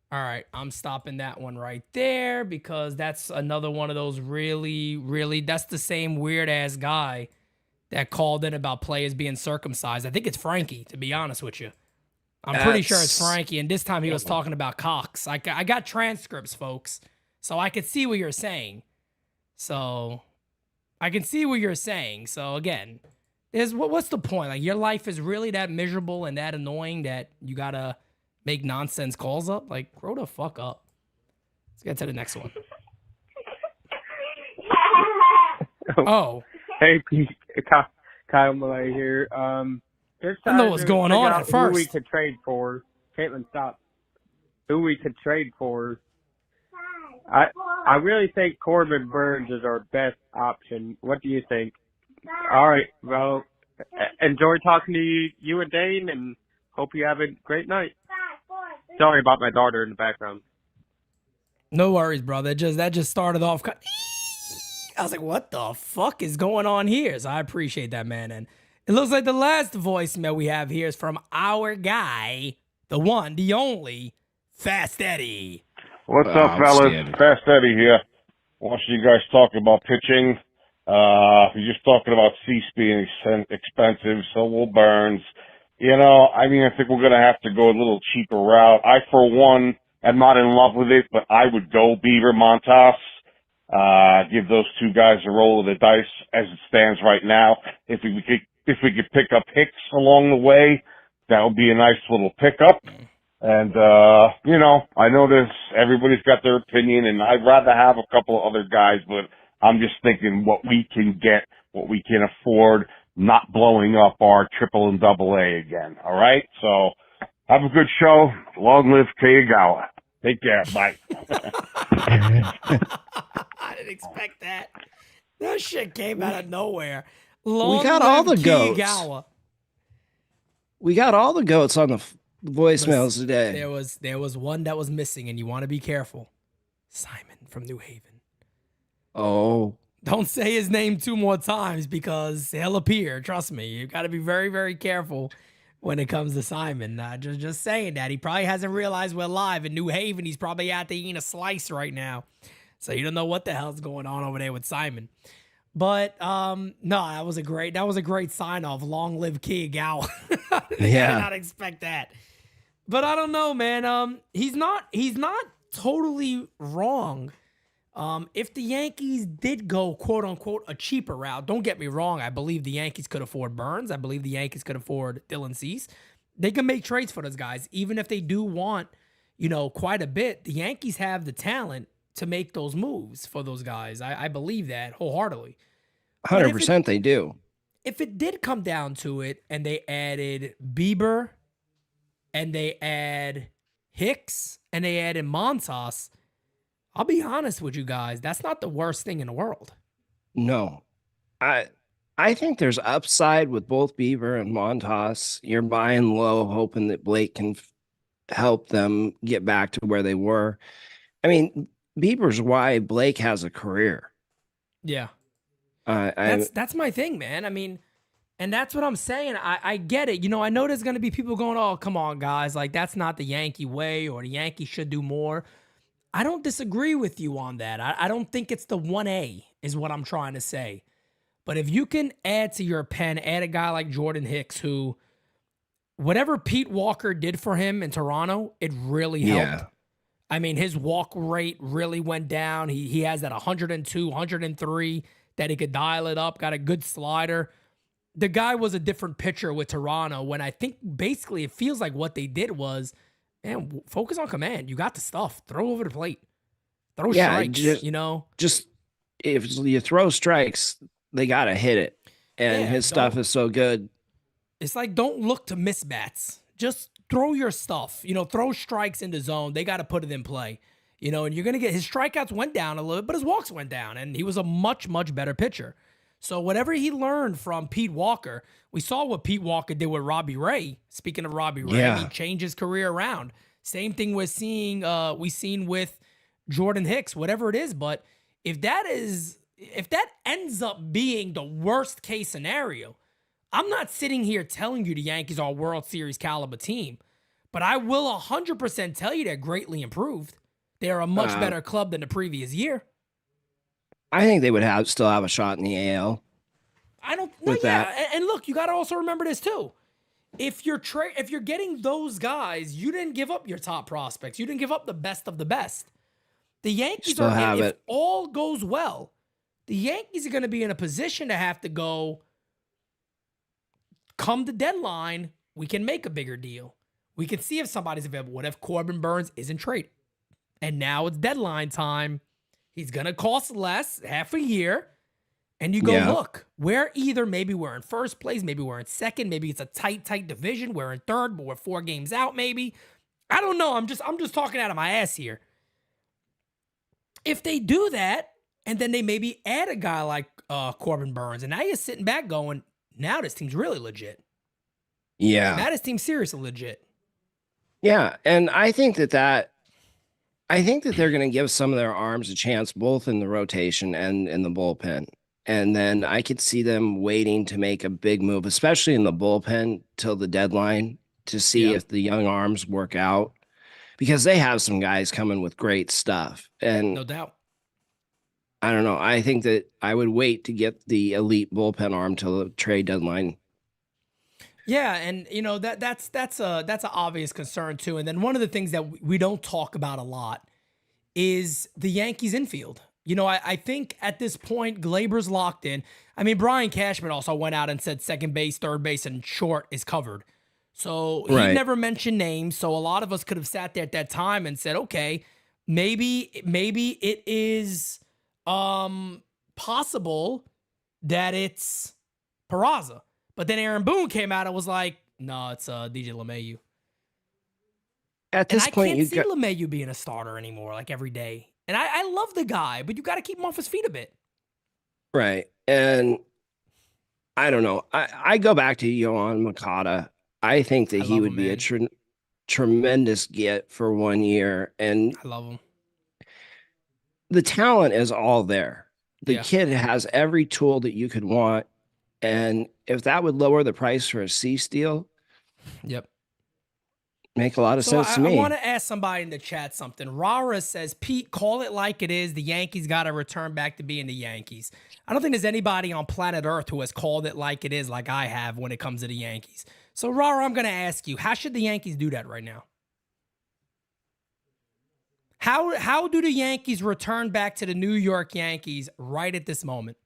All right, I'm stopping that one right there because that's another one of those really, that's the same weird ass guy that called in about players being circumcised. I think it's Frankie, to be honest with you. I'm pretty sure it's Frankie, and this time he was talking about cocks. I got transcripts, folks, so I could see what you're saying. So I can see what you're saying. So again, what's the point? Like, your life is really that miserable and that annoying that you gotta make nonsense calls up? Like, grow the fuck up. Let's get to the next one. Oh. Hey, Pete. Kyle Malay here. I don't know what's going on at first. Who we could trade for. Caitlin, stop. Who we could trade for. I really think Corbin Burns is our best option. What do you think? All right. Well, enjoy talking to you and Dane, and hope you have a great night. Sorry about my daughter in the background. No worries, brother. That just started off. I was like, what the fuck is going on here? So I appreciate that, man. And it looks like the last voicemail we have here is from our guy, the one, the only, Fast Eddie. What's up, fellas? Fast Eddie here. Watching you guys talk about pitching. You're just talking about Cease being expensive, so will Burns. You know, I mean, I think we're going to have to go a little cheaper route. I, for one, am not in love with it, but I would go Bieber Montas. Give those two guys a roll of the dice as it stands right now. If we could pick up Hicks along the way, that would be a nice little pickup. And, you know, I know everybody's got their opinion, and I'd rather have a couple of other guys, but I'm just thinking what we can get, what we can afford, not blowing up our triple and double A again. All right? So have a good show. Long live Kagawa. Take care. Bye. I didn't expect that. That shit came out of nowhere. We got all the goats. Kagawa. We got all the goats on the voicemails today. There was one that was missing, and you want to be careful. Simon from New Haven. Oh. Don't say his name 2 more times because he'll appear. Trust me. You got to be very, very careful when it comes to Simon. Just saying that. He probably hasn't realized we're live in New Haven. He's probably out there eating a slice right now. So you don't know what the hell's going on over there with Simon. But no, that was a great sign off. Long live Kagawa. I did not expect that. But I don't know, man. He's not totally wrong. If the Yankees did go, quote unquote, a cheaper route, don't get me wrong. I believe the Yankees could afford Burns. I believe the Yankees could afford Dylan Cease. They can make trades for those guys. Even if they do want, quite a bit, the Yankees have the talent to make those moves for those guys. I believe that wholeheartedly. 100% they do. If it did come down to it and they added Bieber and they add Hicks and they added Montas, I'll be honest with you guys. That's not the worst thing in the world. No, I think there's upside with both Bieber and Montas. You're buying low, hoping that Blake can help them get back to where they were. I mean, Bieber's why Blake has a career. Yeah. That's my thing, man. I mean, and that's what I'm saying. I get it. You know, I know there's going to be people going, oh, come on, guys. Like, that's not the Yankee way, or the Yankees should do more. I don't disagree with you on that. I don't think it's the 1A is what I'm trying to say. But if you can add to your pen, add a guy like Jordan Hicks, who, whatever Pete Walker did for him in Toronto, it really helped. I mean, his walk rate really went down. He has that 102, 103 that he could dial it up, got a good slider. The guy was a different pitcher with Toronto, when I think basically it feels like what they did was, man, focus on command. You got the stuff. Throw over the plate. Throw strikes, Just if you throw strikes, they got to hit it. And his stuff is so good. It's like, don't look to miss bats. Just throw your stuff. Throw strikes in the zone. They got to put it in play. And you're going to get, his strikeouts went down a little bit, but his walks went down, and he was a much, much better pitcher. So whatever he learned from Pete Walker, we saw what Pete Walker did with Robbie Ray. Speaking of Robbie Ray, he changed his career around. Same thing we've seen with Jordan Hicks, whatever it is. But if that ends up being the worst case scenario, I'm not sitting here telling you the Yankees are a World Series caliber team, but I will 100% tell you they're greatly improved. They are a much better club than the previous year. I think they would still have a shot in the AL. I don't know. Yeah, and look, you got to also remember this too. If you're getting those guys, you didn't give up your top prospects. You didn't give up the best of the best. The Yankees if all goes well, the Yankees are going to be in a position to have to go, come the deadline, we can make a bigger deal. We can see if somebody's available. What if Corbin Burns isn't traded? And now it's deadline time. He's going to cost less, half a year. And you go, look, maybe we're in first place, maybe we're in second, maybe it's a tight division. We're in third, but we're 4 games out, maybe. I don't know. I'm just talking out of my ass here. If they do that, and then they maybe add a guy like Corbin Burns, and now you're sitting back going, now this team's really legit. Yeah. Now this team's seriously legit. Yeah, and I think that they're going to give some of their arms a chance, both in the rotation and in the bullpen. And then I could see them waiting to make a big move, especially in the bullpen till the deadline, to see if the young arms work out, because they have some guys coming with great stuff. And no doubt. I don't know. I think that I would wait to get the elite bullpen arm till the trade deadline. Yeah, and that's an obvious concern too. And then one of the things that we don't talk about a lot is the Yankees infield. I think at this point, Glaber's locked in. I mean, Brian Cashman also went out and said second base, third base, and short is covered. So he never mentioned names. So a lot of us could have sat there at that time and said, okay, maybe it is possible that it's Peraza. But then Aaron Boone came out and was like, no, it's DJ LeMahieu. At this point, I can't see LeMahieu being a starter anymore, like every day. And I love the guy, but you got to keep him off his feet a bit. Right. And I don't know. I go back to Yohan Makata. I think that he would be a tremendous get for 1 year. And I love him. The talent is all there. The kid has every tool that you could want. And if that would lower the price for a C steal, make a lot of sense to me. I want to ask somebody in the chat something. Rara says, Pete, call it like it is. The Yankees got to return back to being the Yankees. I don't think there's anybody on planet Earth who has called it like it is like I have when it comes to the Yankees. So, Rara, I'm going to ask you, how should the Yankees do that right now? How do the Yankees return back to the New York Yankees right at this moment?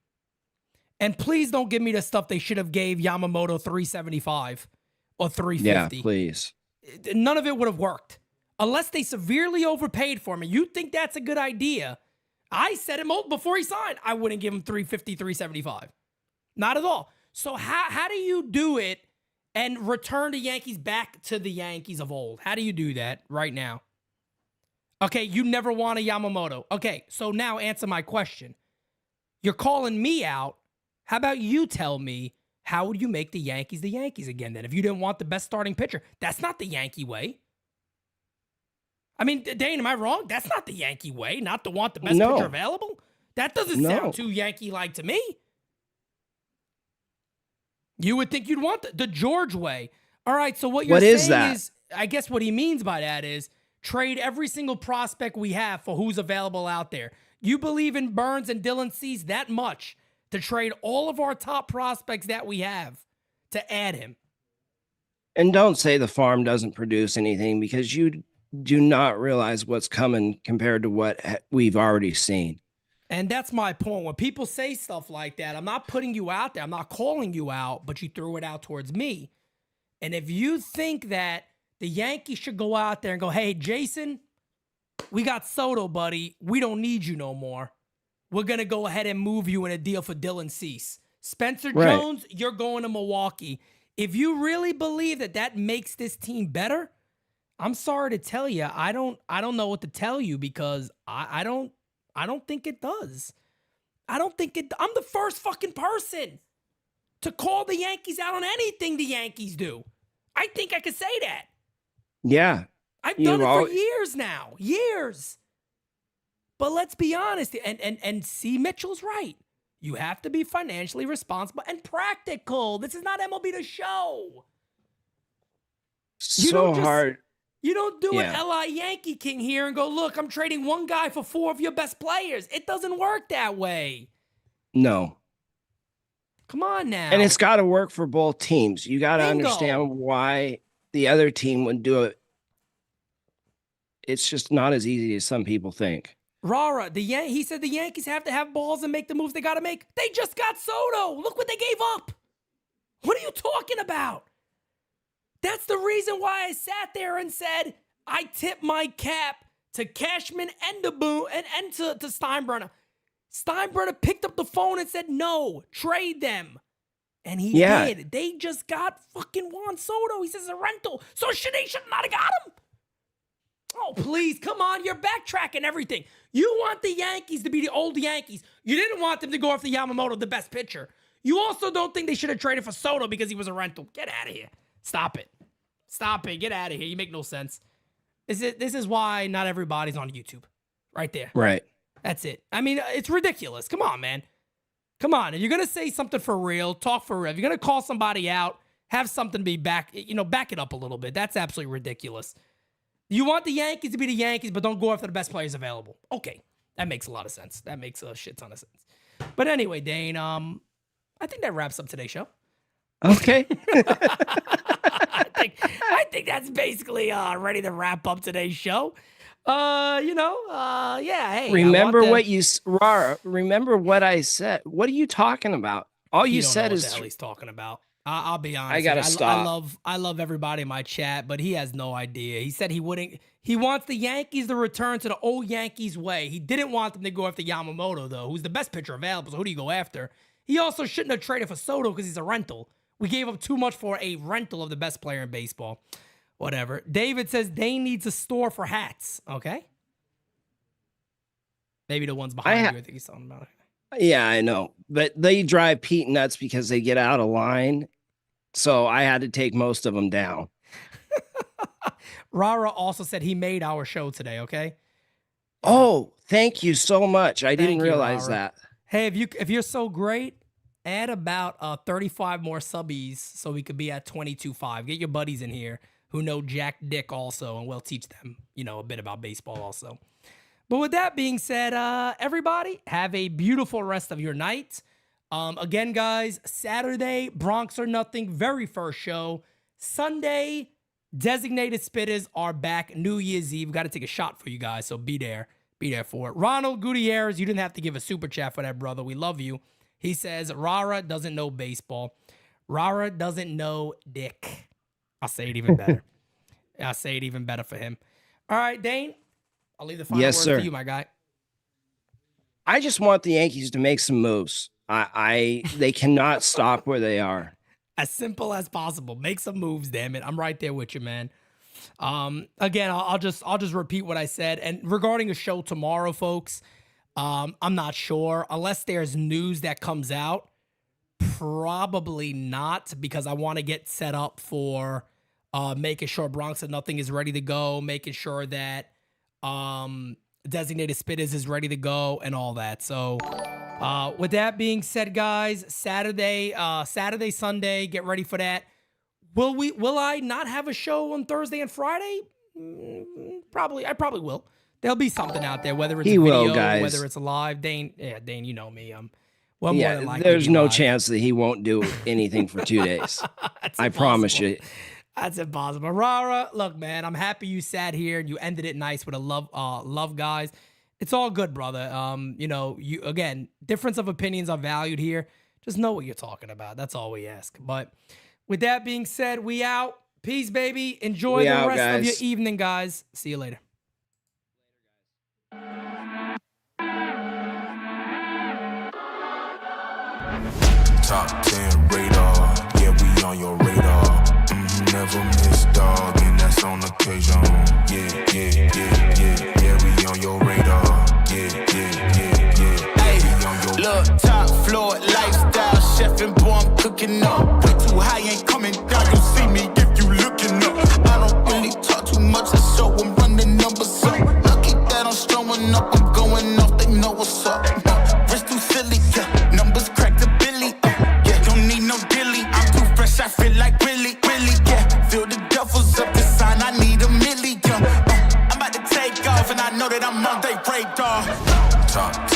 And please don't give me the stuff they should have gave Yamamoto 375 or 350. Yeah, please. None of it would have worked. Unless they severely overpaid for him. You think that's a good idea? I said it before he signed. I wouldn't give him 350, 375. Not at all. So how do you do it and return the Yankees back to the Yankees of old? How do you do that right now? Okay, you never want a Yamamoto. Okay, so now answer my question. You're calling me out. How about you tell me, how would you make the Yankees again then? If you didn't want the best starting pitcher, that's not the Yankee way. I mean, Dane, am I wrong? That's not the Yankee way, not to want the best pitcher available. That doesn't sound too Yankee-like to me. You would think you'd want the George way. All right, so what you're saying is, I guess what he means by that is, trade every single prospect we have for who's available out there. You believe in Burns and Dylan Cease that much to trade all of our top prospects that we have to add him. And don't say the farm doesn't produce anything, because you do not realize what's coming compared to what we've already seen. And that's my point. When people say stuff like that, I'm not putting you out there. I'm not calling you out, but you threw it out towards me. And if you think that the Yankees should go out there and go, hey, Jason, we got Soto, buddy. We don't need you no more. We're going to go ahead and move you in a deal for Dylan Cease. Spencer Jones, you're going to Milwaukee. If you really believe that that makes this team better, I'm sorry to tell you, I don't know what to tell you, because I don't think it does. I'm the first fucking person to call the Yankees out on anything the Yankees do. I think I could say that. Yeah. I've done it for years now. Years. But let's be honest, and C. Mitchell's right. You have to be financially responsible and practical. This is not MLB The Show. Hard. You don't do an LI Yankee King here and go, look, I'm trading one guy for 4 of your best players. It doesn't work that way. No. Come on now. And it's got to work for both teams. You got to understand why the other team would do it. It's just not as easy as some people think. Rara, he said the Yankees have to have balls and make the moves they got to make. They just got Soto. Look what they gave up. What are you talking about? That's the reason why I sat there and said I tip my cap to Cashman and to Boone and to Steinbrenner. Steinbrenner picked up the phone and said, no, trade them. And he did. They just got fucking Juan Soto. He says a rental. So they should not have got him. Oh, please, come on. You're backtracking everything. You want the Yankees to be the old Yankees. You didn't want them to go after Yamamoto, the best pitcher. You also don't think they should have traded for Soto because he was a rental. Get out of here. Stop it. Stop it. Get out of here. You make no sense. This is why not everybody's on YouTube. Right there. Right. That's it. I mean, it's ridiculous. Come on, man. Come on. If you're going to say something for real, talk for real. If you're going to call somebody out, have something be back it up a little bit. That's absolutely ridiculous. You want the Yankees to be the Yankees, but don't go after the best players available. Okay. That makes a lot of sense. That makes a shit ton of sense. But anyway, Dane, I think that wraps up today's show. Okay. I think that's basically ready to wrap up today's show. Hey. Remember remember what I said. What are you talking about? All you said is what the hell he's talking about. I'll be honest. I gotta stop. I love everybody in my chat, but he has no idea. He said he wants the Yankees to return to the old Yankees way. He didn't want them to go after Yamamoto, though, who's the best pitcher available. So who do you go after? He also shouldn't have traded for Soto because he's a rental. We gave up too much for a rental of the best player in baseball. Whatever. David says Dane needs a store for hats. Okay. Maybe the ones behind you, I think he's talking about. Yeah, I know. But they drive Pete nuts because they get out of line. So I had to take most of them down. Rara also said he made our show today, okay? Oh, thank you so much. I didn't realize that. Hey, if you're so great, add about 35 more subbies so we could be at 22.5. Get your buddies in here who know Jack Dick also, and we'll teach them, a bit about baseball also. But with that being said, everybody, have a beautiful rest of your night. Again, guys, Saturday, Bronx or Nothing, very first show. Sunday, Designated Spitters are back. New Year's Eve. Got to take a shot for you guys, so be there. Be there for it. Ronald Gutierrez, you didn't have to give a super chat for that, brother. We love you. He says, Rara doesn't know baseball. Rara doesn't know dick. I'll say it even better. I'll say it even better for him. All right, Dane, I'll leave the final word to you, my guy. I just want the Yankees to make some moves. They cannot stop where they are. As simple as possible. Make some moves, damn it. I'm right there with you, man. Again, I'll just repeat what I said. And regarding a show tomorrow, folks, I'm not sure unless there's news that comes out. Probably not, because I want to get set up for making sure Bronx and Nothing is ready to go, making sure that Designated Spitters is ready to go, and all that. So with that being said, guys, Saturday, Sunday, get ready for that. Will I not have a show on Thursday and Friday? Probably. I probably will. There'll be something out there, whether it's a video, whether it's a live. Dane, you know me. Well, more than likely there's no chance that he won't do anything for 2 days. I promise you. That's impossible. Rara, look, man, I'm happy you sat here and you ended it nice with a love, guys. It's all good, brother. You again, difference of opinions are valued here. Just know what you're talking about. That's all we ask. But with that being said, we out. Peace, baby. Enjoy the rest of your evening, guys. See you later. Top 10 radar, yeah, we on your radar. Never miss, dog, and that's on occasion. Yeah, we on your radar. Yeah. Hey, look, top floor lifestyle, chef and boy, I'm cooking up. Way too high, ain't coming down. You see me if you looking up. I don't really talk too much, so I'm running numbers up. Lucky that I'm showing up, I'm going off, they know what's up. Wrist too silly, yeah. Numbers crack the Billy, yeah. Don't need no dilly, I'm too fresh, I feel like really, yeah. Feel the duffels up the sign, I need a million. I'm about to take off, and I know that I'm on their radar. Top